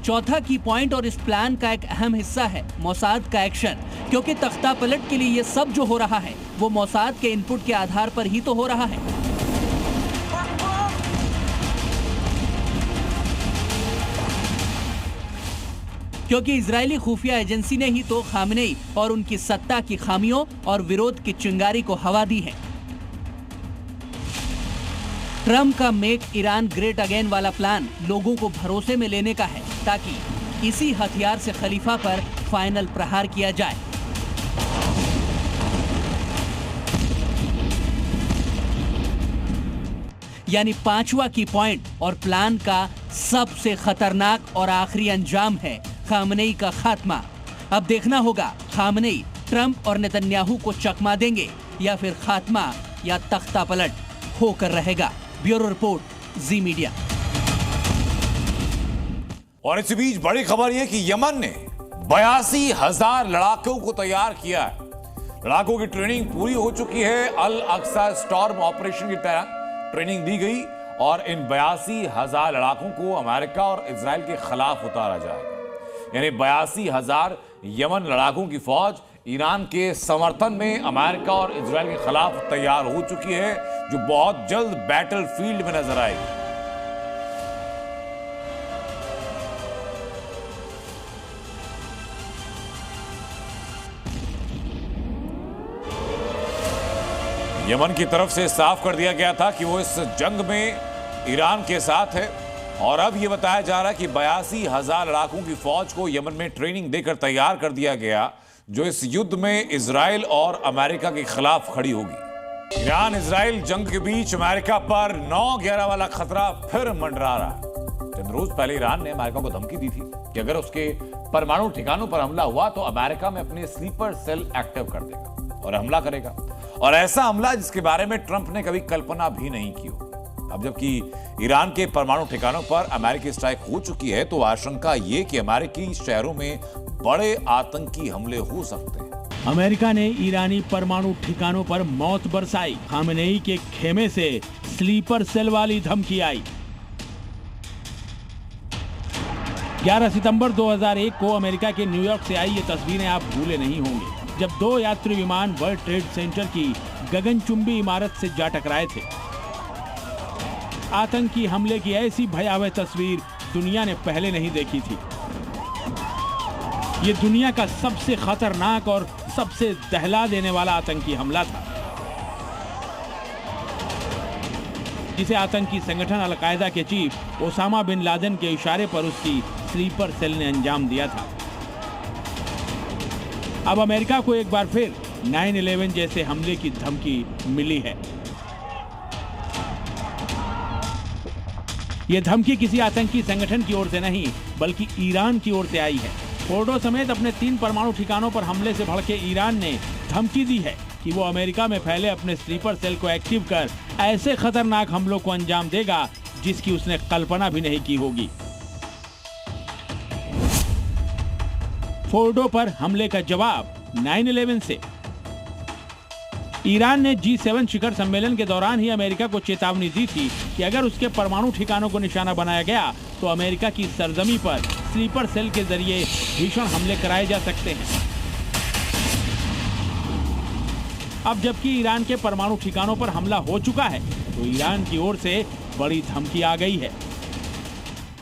चौथा की पॉइंट और इस प्लान का एक अहम हिस्सा है मोसाद का एक्शन, क्योंकि तख्ता पलट के लिए ये सब जो हो रहा है वो मोसाद के इनपुट के आधार पर ही तो हो रहा है। क्योंकि इजरायली खुफिया एजेंसी ने ही तो खामनेई और उनकी सत्ता की खामियों और विरोध की चिंगारी को हवा दी है। ट्रंप का मेक ईरान ग्रेट अगेन वाला प्लान लोगों को भरोसे में लेने का है, ताकि इसी हथियार से खलीफा पर फाइनल प्रहार किया जाए। यानी 5वां की पॉइंट और प्लान का सबसे खतरनाक और आखिरी अंजाम है खामनेई का खात्मा। अब देखना होगा खामनेई ट्रंप और नेतन्याहू को चकमा देंगे या फिर खात्मा या तख्ता पलट होकर रहेगा। ब्यूरो रिपोर्ट, जी मीडिया। और इस बीच बड़ी खबर यह कि यमन ने 82,000 लड़ाकों को तैयार किया है। लड़ाकों की ट्रेनिंग पूरी हो चुकी है। अल अक्सा स्टॉर्म ऑपरेशन की तरह ट्रेनिंग दी गई और इन 82,000 लड़ाकों को अमेरिका और इजराइल के खिलाफ उतारा जाएगा। यानी 82,000 यमन लड़ाकों की फौज ईरान के समर्थन में अमेरिका और इजराइल के खिलाफ तैयार हो चुकी है, जो बहुत जल्द बैटल फील्ड में नजर आएगी। यमन की तरफ से साफ कर दिया गया था कि वो इस जंग में ईरान के साथ है, और अब ये बताया जा रहा है कि 82,000 लड़ाकों की फौज को यमन में ट्रेनिंग देकर तैयार कर दिया गया, जो इस युद्ध में इजराइल और अमेरिका के खिलाफ खड़ी होगी। ईरान इजराइल जंग के बीच अमेरिका पर 9/11 वाला खतरा फिर मंडरा रहा है। चंद रोज पहले ईरान ने अमेरिका को धमकी दी थी कि अगर उसके परमाणु ठिकानों पर हमला हुआ तो अमेरिका में अपने स्लीपर सेल एक्टिव कर देगा और हमला करेगा, और ऐसा हमला जिसके बारे में ट्रंप ने कभी कल्पना भी नहीं की हो। अब जबकि ईरान के परमाणु ठिकानों पर अमेरिकी स्ट्राइक हो चुकी है, तो आशंका ये कि अमेरिकी शहरों में बड़े आतंकी हमले हो सकते हैं। अमेरिका ने ईरानी परमाणु ठिकानों पर मौत बरसाई। खामनेई के खेमे से स्लीपर सेल वाली धमकी आई। 11 सितंबर 2001 को अमेरिका के न्यूयॉर्क से आई ये तस्वीरें आप भूले नहीं होंगे, जब 2 यात्री विमान वर्ल्ड ट्रेड सेंटर की गगनचुंबी इमारत से जा टकराए थे। आतंकी हमले की ऐसी भयावह तस्वीर दुनिया ने पहले नहीं देखी थी। ये दुनिया का सबसे खतरनाक और सबसे दहला देने वाला आतंकी हमला था, जिसे आतंकी संगठन अल-कायदा के चीफ ओसामा बिन लादेन के इशारे पर उसकी स्लीपर सेल ने अंजाम दिया था। अब अमेरिका को एक बार फिर 9/11 जैसे हमले की धमकी मिली है। यह धमकी किसी आतंकी संगठन की ओर से नहीं, बल्कि ईरान की ओर से आई है। फोर्डो समेत अपने 3 परमाणु ठिकानों पर हमले से भड़के ईरान ने धमकी दी है कि वो अमेरिका में फैले अपने स्लीपर सेल को एक्टिव कर ऐसे खतरनाक हमलों को अंजाम देगा जिसकी उसने कल्पना भी नहीं की होगी। फोर्डो पर हमले का जवाब 9/11 से। ईरान ने G7 शिखर सम्मेलन के दौरान ही अमेरिका को चेतावनी दी थी कि अगर उसके परमाणु ठिकानों को निशाना बनाया गया तो अमेरिका की सरजमी पर स्लीपर सेल के जरिए भीषण हमले कराए जा सकते हैं। अब जबकि ईरान के परमाणु ठिकानों पर हमला हो चुका है, तो ईरान की ओर से बड़ी धमकी आ गई है।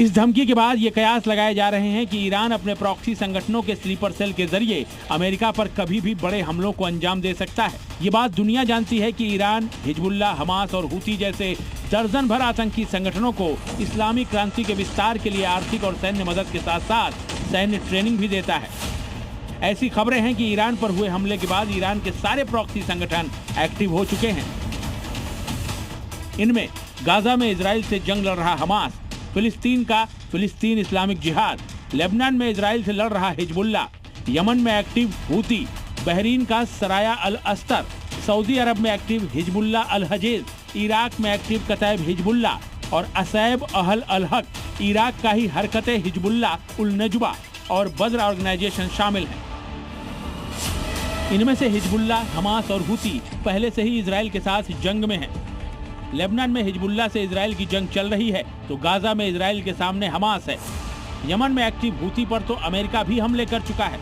इस धमकी के बाद ये कयास लगाए जा रहे हैं कि ईरान अपने प्रॉक्सी संगठनों के स्लीपर सेल के जरिए अमेरिका पर कभी भी बड़े हमलों को अंजाम दे सकता है। ये बात दुनिया जानती है कि ईरान हिजबुल्लाह, हमास और हुती जैसे दर्जन भर आतंकी संगठनों को इस्लामी क्रांति के विस्तार के लिए आर्थिक और सैन्य मदद के साथ साथ सैन्य ट्रेनिंग भी देता है। ऐसी खबरें हैं कि ईरान पर हुए हमले के बाद ईरान के सारे प्रॉक्सी संगठन एक्टिव हो चुके हैं। इनमें गाजा में इजराइल से जंग लड़ रहा हमास, फिलिस्तीन का फिलिस्तीन इस्लामिक जिहाद, लेबनान में इजराइल से लड़ रहा हिजबुल्लाह, यमन में एक्टिव हुती, बहरीन का सराया अल अस्तर, सऊदी अरब में एक्टिव हिजबुल्लाह अल हजेज, इराक में एक्टिव कतैब हिजबुल्लाह और असैब अहल अल हक, इराक का ही हरकत हिजबुल्लाह उल नजबा और बद्र ऑर्गेनाइजेशन शामिल हैं। इनमें से हिजबुल्लाह, हमास और हुती पहले से ही इजराइल के साथ जंग में हैं। लेबनान में हिजबुल्लाह से इजराइल की जंग चल रही है तो गाजा में इजराइल के सामने हमास है। यमन में एक्टिव हुती पर तो अमेरिका भी हमले कर चुका है।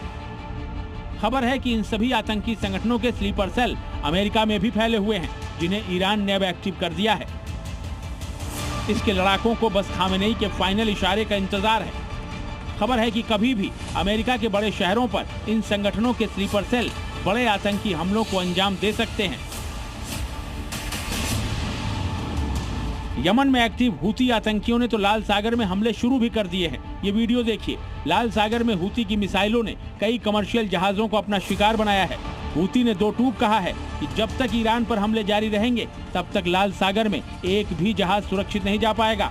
खबर है कि इन सभी आतंकी संगठनों के स्लीपर सेल अमेरिका में भी फैले हुए हैं, जिन्हें ईरान ने अब एक्टिव कर दिया है। इसके लड़ाकों को बस खामेनेई के फाइनल इशारे का इंतजार है। खबर है कि कभी भी अमेरिका के बड़े शहरों पर इन संगठनों के स्लीपर सेल बड़े आतंकी हमलों को अंजाम दे सकते हैं। यमन में एक्टिव हुती आतंकियों ने तो लाल सागर में हमले शुरू भी कर दिए हैं। ये वीडियो देखिए। लाल सागर में हुती की मिसाइलों ने कई कमर्शियल जहाजों को अपना शिकार बनाया है। हुती ने दो टूक कहा है कि जब तक ईरान पर हमले जारी रहेंगे तब तक लाल सागर में एक भी जहाज सुरक्षित नहीं जा पाएगा।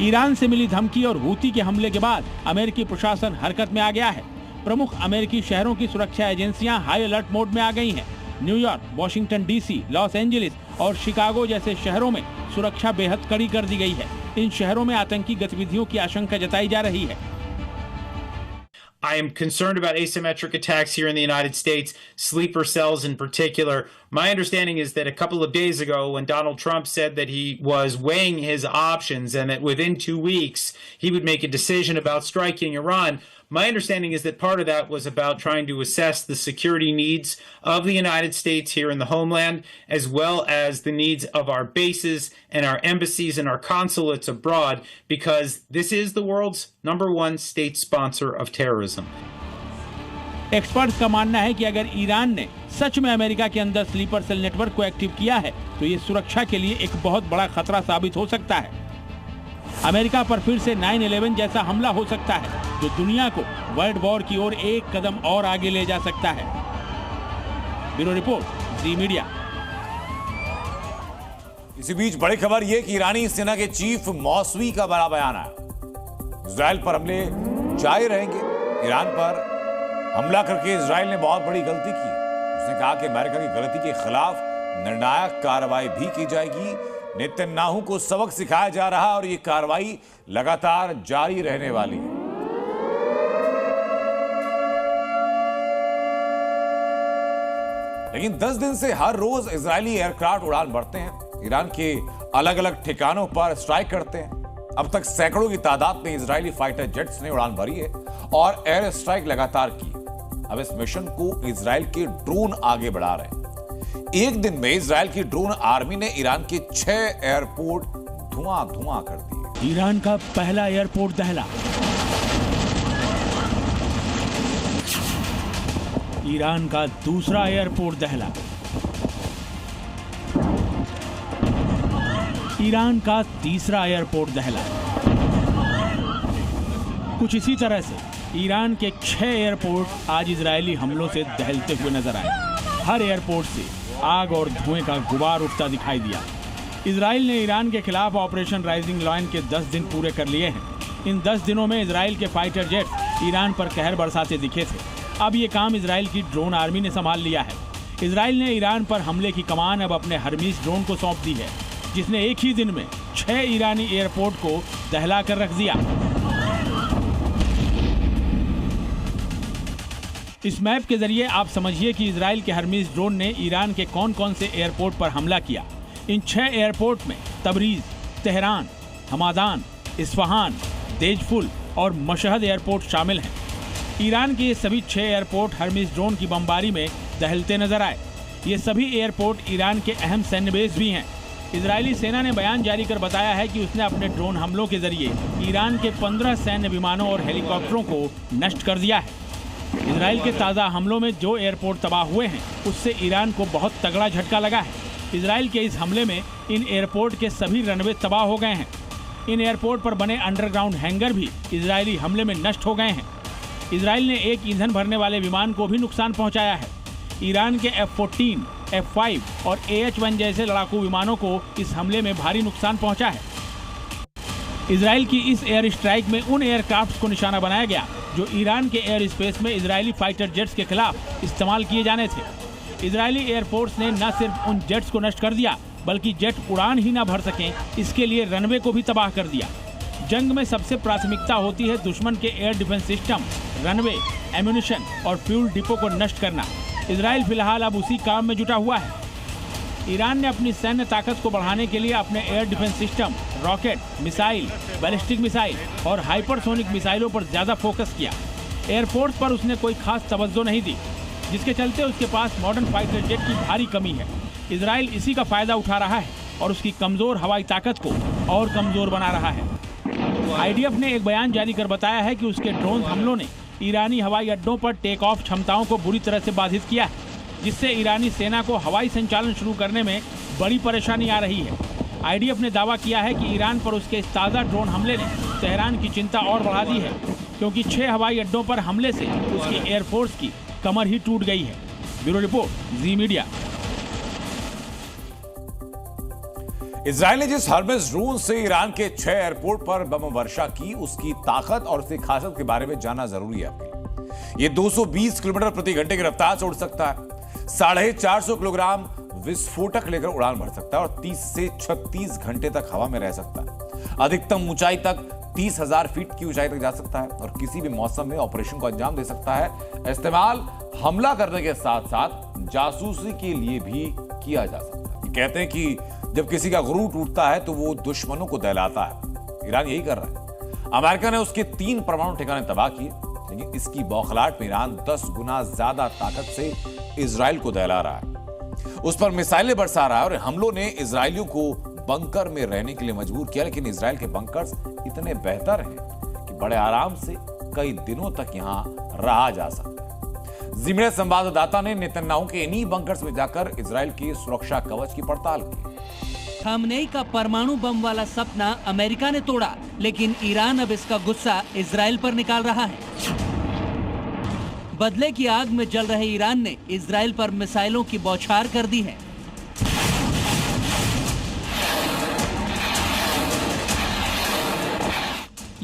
ईरान से मिली धमकी और हुती के हमले के बाद अमेरिकी प्रशासन हरकत में आ गया है। प्रमुख अमेरिकी शहरों की सुरक्षा एजेंसियां हाई अलर्ट मोड में आ गई हैं। New York, Washington DC, Los Angeles और शिकागो जैसे शहरों में सुरक्षा बेहद कड़ी कर दी गई है। इन शहरों में आतंकी गतिविधियों की आशंका जताई जा रही है। I am concerned about asymmetric attacks here in the United States, sleeper cells in particular. My understanding is that a couple of days ago, when Donald Trump said that he was weighing his options and that within 2 weeks he would make a decision about striking Iran, my understanding is that part of that was about trying to assess the security needs of the United States here in the homeland, as well as the needs of our bases and our embassies and our consulates abroad, because this is the world's #1 state sponsor of terrorism. Experts का मानना है कि अगर ईरान ने सच में अमेरिका के अंदर स्लीपर सेल नेटवर्क को एक्टिव किया है तो ये सुरक्षा के लिए एक बहुत बड़ा खतरा साबित हो सकता है। अमेरिका पर फिर से 9/11 जैसा हमला हो सकता है जो दुनिया को वर्ल्ड वॉर की ओर एक कदम और आगे ले जा सकता है। ब्यूरो रिपोर्ट, जी मीडिया। इसी बीच बड़ी खबर यह कि ईरानी सेना के चीफ मौसवी का बड़ा बयान आया। इजराइल पर हमले जारी रहेंगे। ईरान पर हमला करके इजराइल ने बहुत बड़ी गलती की। उसने कहा कि अमेरिका की गलती के खिलाफ निर्णायक कार्रवाई भी की जाएगी। नेतन्याहू को सबक सिखाया जा रहा है और ये कार्रवाई लगातार जारी रहने वाली है। लेकिन 10 दिन से हर रोज इजरायली एयरक्राफ्ट उड़ान भरते हैं, ईरान के अलग अलग ठिकानों पर स्ट्राइक करते हैं। अब तक सैकड़ों की तादाद में इजरायली फाइटर जेट्स ने उड़ान भरी है और एयर स्ट्राइक लगातार की। अब इस मिशन को इजरायल के ड्रोन आगे बढ़ा रहे हैं। एक दिन में इजरायल की ड्रोन आर्मी ने ईरान के 6 एयरपोर्ट धुआं कर दिए। ईरान का पहला एयरपोर्ट दहला। ईरान का दूसरा एयरपोर्ट दहला। ईरान का तीसरा एयरपोर्ट दहला। कुछ इसी तरह से ईरान के 6 एयरपोर्ट आज इजरायली हमलों से दहलते हुए नजर आए। हर एयरपोर्ट से आग और धुएं का गुबार उठता दिखाई दिया। इजराइल ने ईरान के खिलाफ ऑपरेशन राइजिंग लायन के 10 दिन पूरे कर लिए हैं। इन 10 दिनों में इजराइल के फाइटर जेट ईरान पर कहर बरसाते दिखे थे। अब ये काम इजराइल की ड्रोन आर्मी ने संभाल लिया है। इजराइल ने ईरान पर हमले की कमान अब अपने हर्मीस ड्रोन को सौंप दी है, जिसने एक ही दिन में 6 ईरानी एयरपोर्ट को दहला कर रख दिया। इस मैप के जरिए आप समझिए कि इजराइल के हर्मीस ड्रोन ने ईरान के कौन कौन से एयरपोर्ट पर हमला किया। इन 6 एयरपोर्ट में तबरीज, तेहरान, हमादान, इस्फहान, देजफुल और मशहद एयरपोर्ट शामिल हैं। ईरान के ये सभी 6 एयरपोर्ट हर्मीस ड्रोन की बमबारी में दहलते नजर आए। ये सभी एयरपोर्ट ईरान के अहम सैन्य बेस भी हैं। इजरायली सेना ने बयान जारी कर बताया है कि उसने अपने ड्रोन हमलों के जरिए ईरान के 15 सैन्य विमानों और हेलीकॉप्टरों को नष्ट कर दिया है। इजराइल के ताज़ा हमलों में जो एयरपोर्ट तबाह हुए हैं, उससे ईरान को बहुत तगड़ा झटका लगा है। इजराइल के इस हमले में इन एयरपोर्ट के सभी रनवे तबाह हो गए हैं। इन एयरपोर्ट पर बने अंडरग्राउंड हैंगर भी इजरायली हमले में नष्ट हो गए हैं। इजराइल ने एक ईंधन भरने वाले विमान को भी नुकसान पहुंचाया है। ईरान के F-14, F-5 और AH-1 जैसे लड़ाकू विमानों को इस हमले में भारी नुकसान पहुंचा है। इजराइल की इस एयर स्ट्राइक में उन एयरक्राफ्ट को निशाना बनाया गया जो ईरान के एयर स्पेस में इजरायली फाइटर जेट्स के खिलाफ इस्तेमाल किए जाने थे। इजरायली एयरफोर्स ने न सिर्फ उन जेट्स को नष्ट कर दिया, बल्कि जेट उड़ान ही न भर सकें, इसके लिए रनवे को भी तबाह कर दिया। जंग में सबसे प्राथमिकता होती है दुश्मन के air defence system, runway, ammunition और फ्यूल डिपो को नष्ट करना। इजराइल फिलहाल अब उसी काम में जुटा हुआ है। ईरान ने अपनी सैन्य ताकत को बढ़ाने के लिए अपने air defence system, rocket, missile, ballistic missile और हाइपरसोनिक मिसाइलों पर ज़्यादा फोकस किया। एयरफोर्स पर उसने कोई खास तवज्जो नहीं दी, जिसके चलते उसके पास मॉडर्न फाइटर जेट की भारी कमी है। इजराइल इसी का फायदा उठा रहा है और उसकी कमज़ोर हवाई ताकत को और कमज़ोर बना रहा है। IDF ने एक बयान जारी कर बताया है कि उसके ड्रोन हमलों ने ईरानी हवाई अड्डों पर टेक ऑफ क्षमताओं को बुरी तरह से बाधित किया है, जिससे ईरानी सेना को हवाई संचालन शुरू करने में बड़ी परेशानी आ रही है। IDF ने दावा किया है कि ईरान पर उसके इस ताज़ा ड्रोन हमले ने तेहरान की चिंता और बढ़ा दी है, क्योंकि 6 हवाई अड्डों पर हमले से उसकी एयरफोर्स की कमर ही टूट गई है। ब्यूरो रिपोर्ट, जी मीडिया। इजराइल ने जिस हर्मेस ड्रोन से ईरान के 6 एयरपोर्ट पर बम वर्षा की, उसकी ताकत और उसकी खासियत के बारे में जानना जरूरी है आपके लिए। ये 220 किलोमीटर प्रति घंटे की रफ्तार से उड़ सकता है, 450 किलोग्राम विस्फोटक लेकर उड़ान भर सकता है और 30 से 36 घंटे तक हवा में रह सकता है। अधिकतम ऊंचाई तक 30,000 फीट की ऊंचाई तक जा सकता है और किसी भी मौसम में ऑपरेशन को अंजाम दे सकता है। इस्तेमाल हमला करने के साथ साथ जासूसी के लिए भी किया जा सकता है। कहते हैं कि जब किसी का गुरूर टूटता है तो वो दुश्मनों को दहलाता है। ईरान यही कर रहा है। अमेरिका ने उसके 3 परमाणु ठिकाने तबाह किए, लेकिन इसकी बौखलाहट में ईरान 10 गुना ज्यादा ताकत से इजराइल को दहला रहा है, उस पर मिसाइलें बरसा रहा है और हमलों ने इजरायलियों को बंकर में रहने के लिए मजबूर किया। लेकिन इजराइल के बंकर्स इतने बेहतर हैं कि बड़े आराम से कई दिनों तक यहां रहा जा सकता है। जी मीडिया संवाददाता ने नेतन्याहू के इन्हीं बंकर्स में जाकर इजराइल की सुरक्षा कवच की पड़ताल की। खामनेई का परमाणु बम वाला सपना अमेरिका ने तोड़ा, लेकिन ईरान अब इसका गुस्सा इजराइल पर निकाल रहा है। बदले की आग में जल रहे ईरान ने इजराइल पर मिसाइलों की बौछार कर दी है।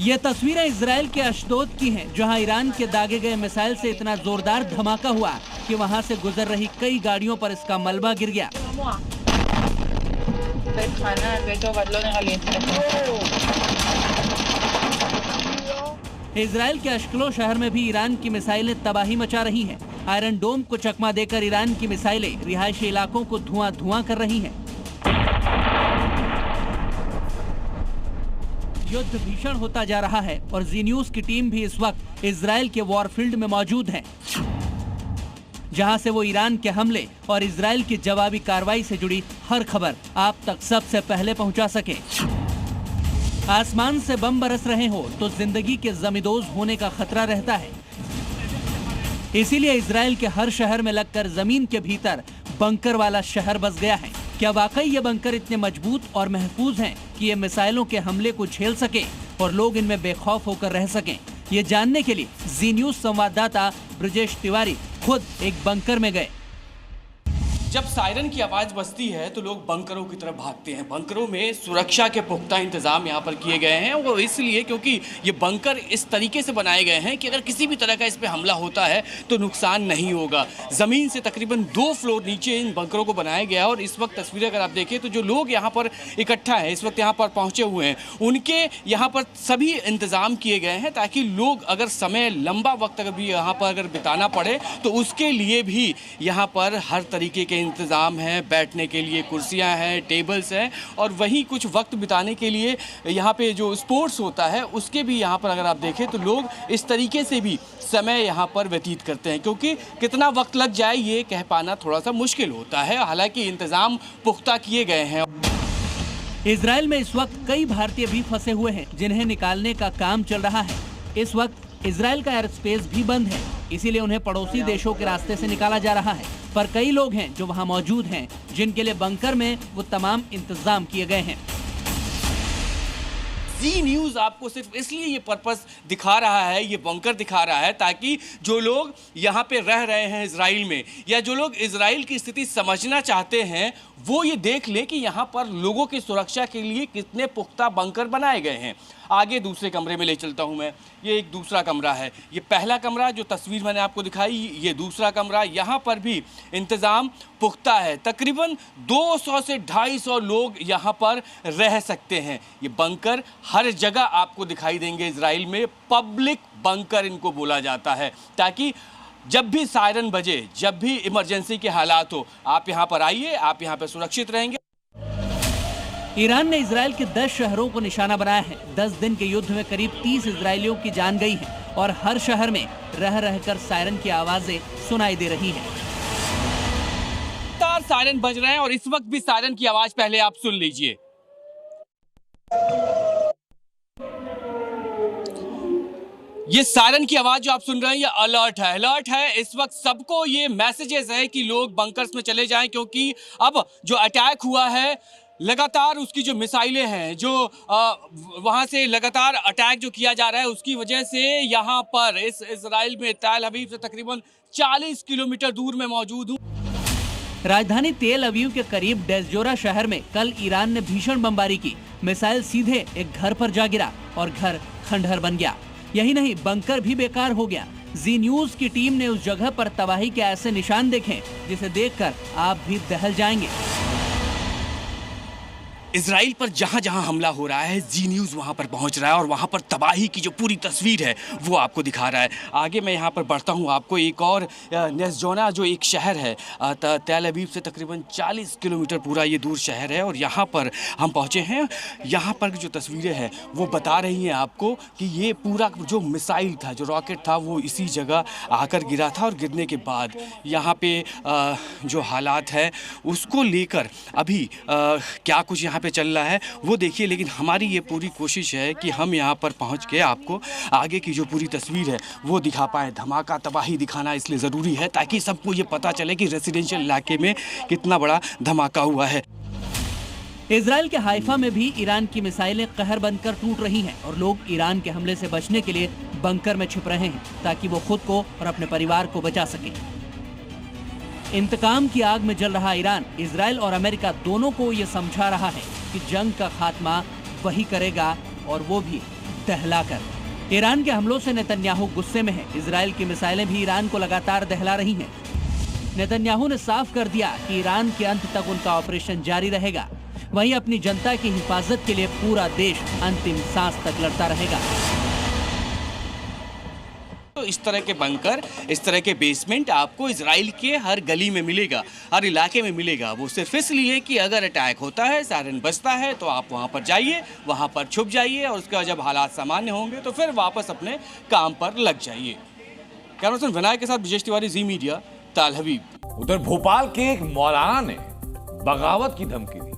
ये तस्वीरें इजराइल के अशदोद की हैं, जहां ईरान के दागे गए मिसाइल से इतना जोरदार धमाका हुआ कि वहां से गुजर रही कई गाड़ियों पर इसका मलबा गिर गया। इजराइल के अश्कलो शहर में भी ईरान की मिसाइलें तबाही मचा रही हैं। आयरन डोम को चकमा देकर ईरान की मिसाइलें रिहायशी इलाकों को धुआं कर रही हैं। युद्ध भीषण होता जा रहा है और जी न्यूज की टीम भी इस वक्त इजराइल के वॉरफील्ड में मौजूद है, जहां से वो ईरान के हमले और इजराइल की जवाबी कार्रवाई से जुड़ी हर खबर आप तक सबसे पहले पहुंचा सके। आसमान से बम बरस रहे हो तो जिंदगी के जमींदोज होने का खतरा रहता है। इसीलिए इजराइल के हर शहर में लगकर जमीन के भीतर बंकर वाला शहर बस गया है। क्या वाकई ये बंकर इतने मजबूत और महफूज हैं कि ये मिसाइलों के हमले को झेल सके और लोग इनमें बेखौफ होकर रह सकें? ये जानने के लिए जी न्यूज संवाददाता ब्रजेश तिवारी खुद एक बंकर में गए। जब सायरन की आवाज़ बजती है तो लोग बंकरों की तरफ भागते हैं। बंकरों में सुरक्षा के पुख्ता इंतजाम यहाँ पर किए गए हैं, वो इसलिए क्योंकि ये बंकर इस तरीके से बनाए गए हैं कि अगर किसी भी तरह का इस पर हमला होता है तो नुकसान नहीं होगा। ज़मीन से तकरीबन 2 फ्लोर नीचे इन बंकरों को बनाया गया है और इस वक्त तस्वीरें अगर आप देखें तो जो लोग यहाँ पर इकट्ठा हैं, इस वक्त यहाँ पर पहुँचे हुए हैं, उनके यहाँ पर सभी इंतज़ाम किए गए हैं ताकि लोग अगर समय लंबा वक्त अगर भी यहाँ पर अगर बिताना पड़े तो उसके लिए भी यहाँ पर हर तरीके के इंतज़ाम हैं। बैठने के लिए कुर्सियाँ हैं, टेबल्स हैं और वहीं कुछ वक्त बिताने के लिए यहाँ पे जो स्पोर्ट्स होता है उसके भी यहाँ पर अगर आप देखें तो लोग इस तरीके से भी समय यहाँ पर व्यतीत करते हैं, क्योंकि कितना वक्त लग जाए ये कह पाना थोड़ा सा मुश्किल होता है। हालांकि इंतज़ाम पुख्ता किए गए हैं। इजराइल में इस वक्त कई भारतीय भी फंसे हुए हैं जिन्हें निकालने का काम चल रहा है। इस वक्त इजराइल का एयर स्पेस भी बंद है, इसीलिए उन्हें पड़ोसी देशों के रास्ते से निकाला जा रहा है। पर कई लोग हैं जो वहां मौजूद हैं, जिनके लिए बंकर में वो तमाम इंतजाम किए गए हैं। जी न्यूज़ आपको सिर्फ इसलिए ये पर्पस दिखा रहा है, ये बंकर दिखा रहा है ताकि जो लोग यहाँ पे रह रहे हैं इजराइल में या जो लोग इजराइल की स्थिति समझना चाहते हैं वो ये देख लें कि यहाँ पर लोगों की सुरक्षा के लिए कितने पुख्ता बंकर बनाए गए हैं। आगे दूसरे कमरे में ले चलता हूँ मैं। ये एक दूसरा कमरा है, ये पहला कमरा जो तस्वीर मैंने आपको दिखाई, ये दूसरा कमरा। यहाँ पर भी इंतज़ाम पुख्ता है। तकरीबन 200 से 250 लोग यहाँ पर रह सकते हैं। ये बंकर हर जगह आपको दिखाई देंगे इजराइल में। पब्लिक बंकर इनको बोला जाता है ताकि जब भी सायरन बजे, जब भी इमरजेंसी के हालात हो, आप यहाँ पर आइए, आप यहाँ पर सुरक्षित रहेंगे। ईरान ने इजराइल के 10 शहरों को निशाना बनाया है। 10 दिन के युद्ध में करीब 30 इजरायलियों की जान गई है और हर शहर में रह रहकर सायरन की आवाजें सुनाई दे रही हैं। सायरन बज रहे हैं और इस वक्त भी सायरन की आवाज पहले आप सुन लीजिए। ये सायरन की आवाज जो आप सुन रहे हैं ये अलर्ट है। इस वक्त सबको ये मैसेजेस है कि लोग बंकर्स में चले जाएं, क्योंकि अब जो अटैक हुआ है लगातार उसकी जो मिसाइलें हैं, जो वहाँ से लगातार अटैक जो किया जा रहा है उसकी वजह से यहाँ पर इस इजराइल में तेल अवीव से तकरीबन 40 किलोमीटर दूर में मौजूद हूँ। राजधानी तेल अवीव के करीब डेजोरा शहर में कल ईरान ने भीषण बमबारी की। मिसाइल सीधे एक घर पर जा गिरा और घर खंडहर बन गया। यही नहीं, बंकर भी बेकार हो गया। जी न्यूज की टीम ने उस जगह पर तबाही के ऐसे निशान देखे जिसे देखकर आप भी दहल जाएंगे। इजराइल पर जहां जहां हमला हो रहा है जी न्यूज़ वहां पर पहुंच रहा है और वहां पर तबाही की जो पूरी तस्वीर है वो आपको दिखा रहा है। आगे मैं यहां पर बढ़ता हूं, आपको एक और नेस्जोना जो एक शहर है तेल अवीव से तकरीबन 40 किलोमीटर पूरा ये दूर शहर है और यहां पर हम पहुंचे हैं। यहां पर जो तस्वीरें हैं वो बता रही हैं आपको कि ये पूरा जो मिसाइल था, जो रॉकेट था, वो इसी जगह आकर गिरा था और गिरने के बाद यहाँ पे जो हालात है उसको लेकर अभी क्या कुछ यहाँ पे चल रहा है वो देखिए। लेकिन हमारी ये पूरी कोशिश है कि हम यहाँ पर पहुँच के आपको आगे की जो पूरी तस्वीर है वो दिखा पाए। धमाका तबाही दिखाना इसलिए ज़रूरी है ताकि सबको ये पता चले कि रेसिडेंशियल इलाके में कितना बड़ा धमाका हुआ है। इजराइल के हाइफा में भी ईरान की मिसाइलें कहर बनकर टूट रही हैं और लोग ईरान के हमले से बचने के लिए बंकर में छिप रहे हैं ताकि वो खुद को और अपने परिवार को बचा सके। इंतकाम की आग में जल रहा ईरान इजराइल और अमेरिका दोनों को ये समझा रहा है कि जंग का खात्मा वही करेगा और वो भी दहलाकर। ईरान के हमलों से नेतन्याहू गुस्से में है। इजराइल की मिसाइलें भी ईरान को लगातार दहला रही हैं। नेतन्याहू ने साफ कर दिया कि ईरान के अंत तक उनका ऑपरेशन जारी रहेगा। वहीं अपनी जनता की हिफाजत के लिए पूरा देश अंतिम सांस तक लड़ता रहेगा। तो इस तरह के बंकर, इस तरह के बेसमेंट आपको इजराइल के हर गली में मिलेगा, हर इलाके में मिलेगा। वो सिर्फ इसलिए कि अगर अटैक होता है, सायरन बजता है तो आप वहाँ पर जाइए, वहाँ पर छुप जाइए और उसके बाद जब हालात सामान्य होंगे तो फिर वापस अपने काम पर लग जाइए। कैमरामैन विनायक के साथ विजेश तिवारी, जी मीडिया, तेल अवीव। उधर भोपाल के एक मौलाना ने बगावत की धमकी दी।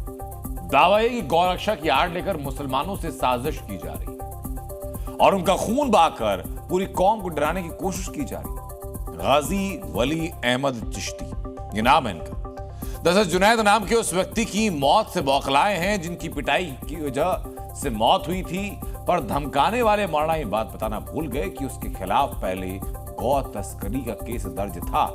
दावा है कि गौरक्षा की आड़ लेकर मुसलमानों से साजिश की जा रही है और उनका खून बहाकर पूरी कौम को डराने की कोशिश की जा रही है। गाजी वली अहमद चिश्ती ये नाम है इनका। दरअसल जुनैद नाम के उस व्यक्ति की मौत से बौखलाए हैं जिनकी पिटाई की वजह से मौत हुई थी, पर धमकाने वाले मौलाना ये बात बताना भूल गए कि उसके खिलाफ पहले गौ तस्करी का केस दर्ज था।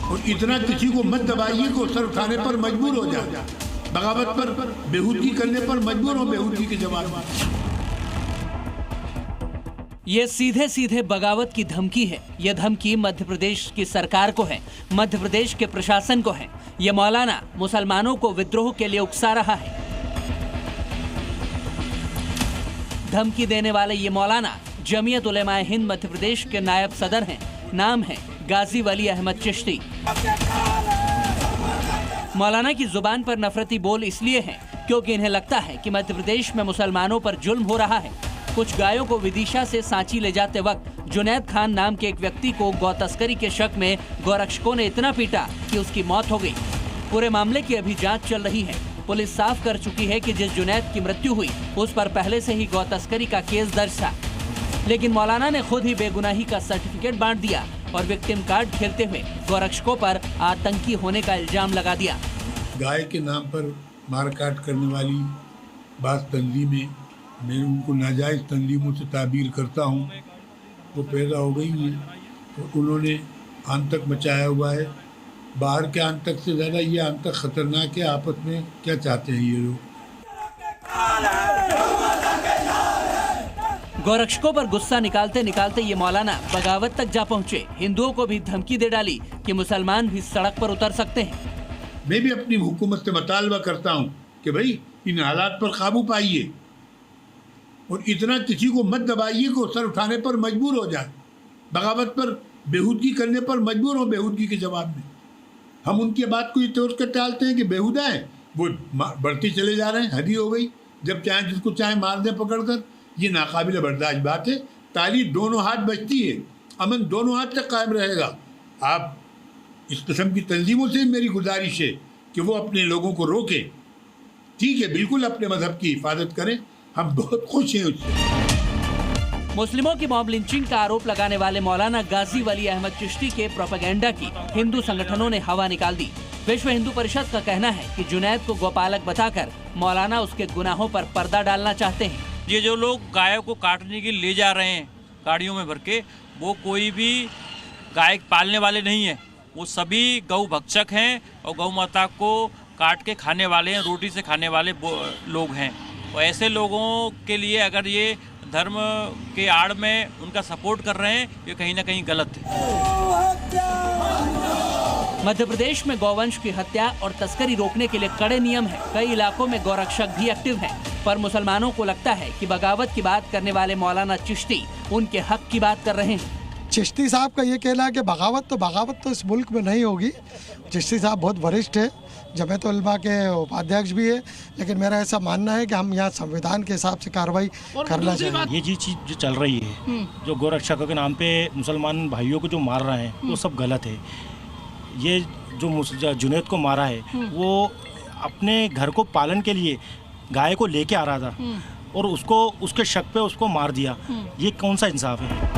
और इतना किसी को मत दबाइए को सर उठाने पर मजबूर हो जाए, बगावत पर बेहूदगी करने पर मजबूर हो बेहूदगी के जवाब में। ये सीधे सीधे बगावत की धमकी है। यह धमकी मध्य प्रदेश की सरकार को है, मध्य प्रदेश के प्रशासन को है। यह मौलाना मुसलमानों को विद्रोह के लिए उकसा रहा है। धमकी देने वाले ये मौलाना जमीयत उलेमाए हिंद मध्य प्रदेश के नायब सदर हैं। नाम है गाजी वली अहमद चिश्ती। मौलाना की जुबान पर नफरती बोल इसलिए हैं क्योंकि इन्हें लगता है कि मध्य प्रदेश में मुसलमानों पर जुल्म हो रहा है। कुछ गायों को विदिशा से सांची ले जाते वक्त जुनैद खान नाम के एक व्यक्ति को गौ तस्करी के शक में गौरक्षकों ने इतना पीटा कि उसकी मौत हो गई। पूरे मामले की अभी जांच चल रही है। पुलिस साफ कर चुकी है कि जिस जुनैद की मृत्यु हुई उस पर पहले से ही गौ तस्करी का केस दर्ज था, लेकिन मौलाना ने खुद ही बेगुनाही का सर्टिफिकेट बांट दिया और विक्टिम कार्ड खेलते हुए गौरक्षकों पर आतंकी होने का इल्जाम लगा दिया। गाय के नाम पर मारकाट करने वाली बात तंजीमें, मैं उनको नाजायज़ तंजीमों से ताबीर करता हूँ, वो पैदा हो गई हैं और उन्होंने आतंक मचाया हुआ है। बाहर के आतंक से ज़्यादा ये आतंक खतरनाक है। आपस में क्या चाहते हैं ये लोग? गौरक्षकों पर गुस्सा निकालते निकालते ये मौलाना बगावत तक जा पहुँचे। हिंदुओं को भी धमकी दे डाली कि मुसलमान भी सड़क पर उतर सकते हैं। मैं भी अपनी हुकूमत से मुतालबा करता हूँ कि भाई इन हालात पर काबू पाइए और इतना किसी को मत दबाइए को सर उठाने पर मजबूर हो जाए, बगावत पर बेहूदगी करने पर मजबूर हो बेहूदगी के जवाब में। हम उनकी बात को ये तोड़ कर टालते हैं कि बेहुदा है, वो बढ़ते चले जा रहे हैं। हदी हो गई, जब चाहे जिसको चाहे मार दें पकड़ कर। ये नाकाबिल बर्दाश्त बात है। तालीम दोनों हाथ बचती है, अमन दोनों हाथ तक कायम रहेगा। आप इस किस्म की तंजीमों से मेरी गुजारिश है कि वो अपने लोगों को रोकें। ठीक है, बिल्कुल अपने मजहब की हिफाजत करें, हम बहुत खुश हैं उससे। मुस्लिमों की मॉब लिंचिंग का आरोप लगाने वाले मौलाना गाजी वली अहमद चिश्ती के प्रोपेगेंडा की हिंदू संगठनों ने हवा निकाल दी। विश्व हिंदू परिषद का कहना है कि जुनैद को गोपालक बताकर मौलाना उसके गुनाहों पर पर्दा डालना चाहते हैं। ये जो लोग गायों को काटने के लिए ले जा रहे हैं गाड़ियों में भर के, वो कोई भी गाय पालने वाले नहीं है। वो सभी गौ भक्षक हैं और गौ माता को काट के खाने वाले हैं, रोटी से खाने वाले लोग हैं। और ऐसे लोगों के लिए अगर ये धर्म के आड़ में उनका सपोर्ट कर रहे हैं, ये कहीं ना कहीं गलत है। मध्य प्रदेश में गौवंश की हत्या और तस्करी रोकने के लिए कड़े नियम हैं। कई इलाकों में गौरक्षक भी एक्टिव हैं, पर मुसलमानों को लगता है कि बगावत की बात करने वाले मौलाना चिश्ती उनके हक की बात कर रहे हैं। चिश्ती साहब का ये कहना है कि बगावत तो इस मुल्क में नहीं होगी। चिश्ती साहब बहुत वरिष्ठ है, जमीयत उलमा के उपाध्यक्ष भी है, लेकिन मेरा ऐसा मानना है कि हम यहाँ संविधान के हिसाब से कार्रवाई करना चाहिए। ये चीज़ जो चल रही है, जो गौरक्षकों के नाम पे मुसलमान भाइयों को जो मार रहे हैं, वो सब गलत है। ये जो जुनैद को मारा है, वो अपने घर को पालन के लिए गाय को लेके आ रहा था और उसको उसके शक पे उसको मार दिया। ये कौन सा इंसाफ है?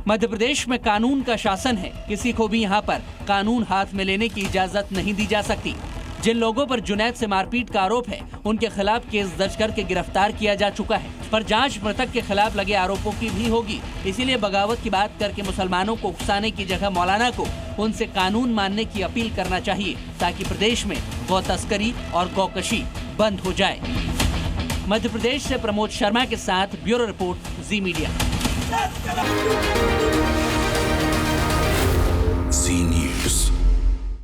मध्य प्रदेश में कानून का शासन है, किसी को भी यहाँ पर कानून हाथ में लेने की इजाजत नहीं दी जा सकती। जिन लोगों पर जुनैद से मारपीट का आरोप है, उनके खिलाफ केस दर्ज करके गिरफ्तार किया जा चुका है, पर जांच मृतक के खिलाफ लगे आरोपों की भी होगी। इसीलिए बगावत की बात करके मुसलमानों को उकसाने की जगह मौलाना को उनसे कानून मानने की अपील करना चाहिए, ताकि प्रदेश में गौ तस्करी और गौकशी बंद हो जाए। मध्य प्रदेश से प्रमोद शर्मा के साथ ब्यूरो रिपोर्ट, जी मीडिया।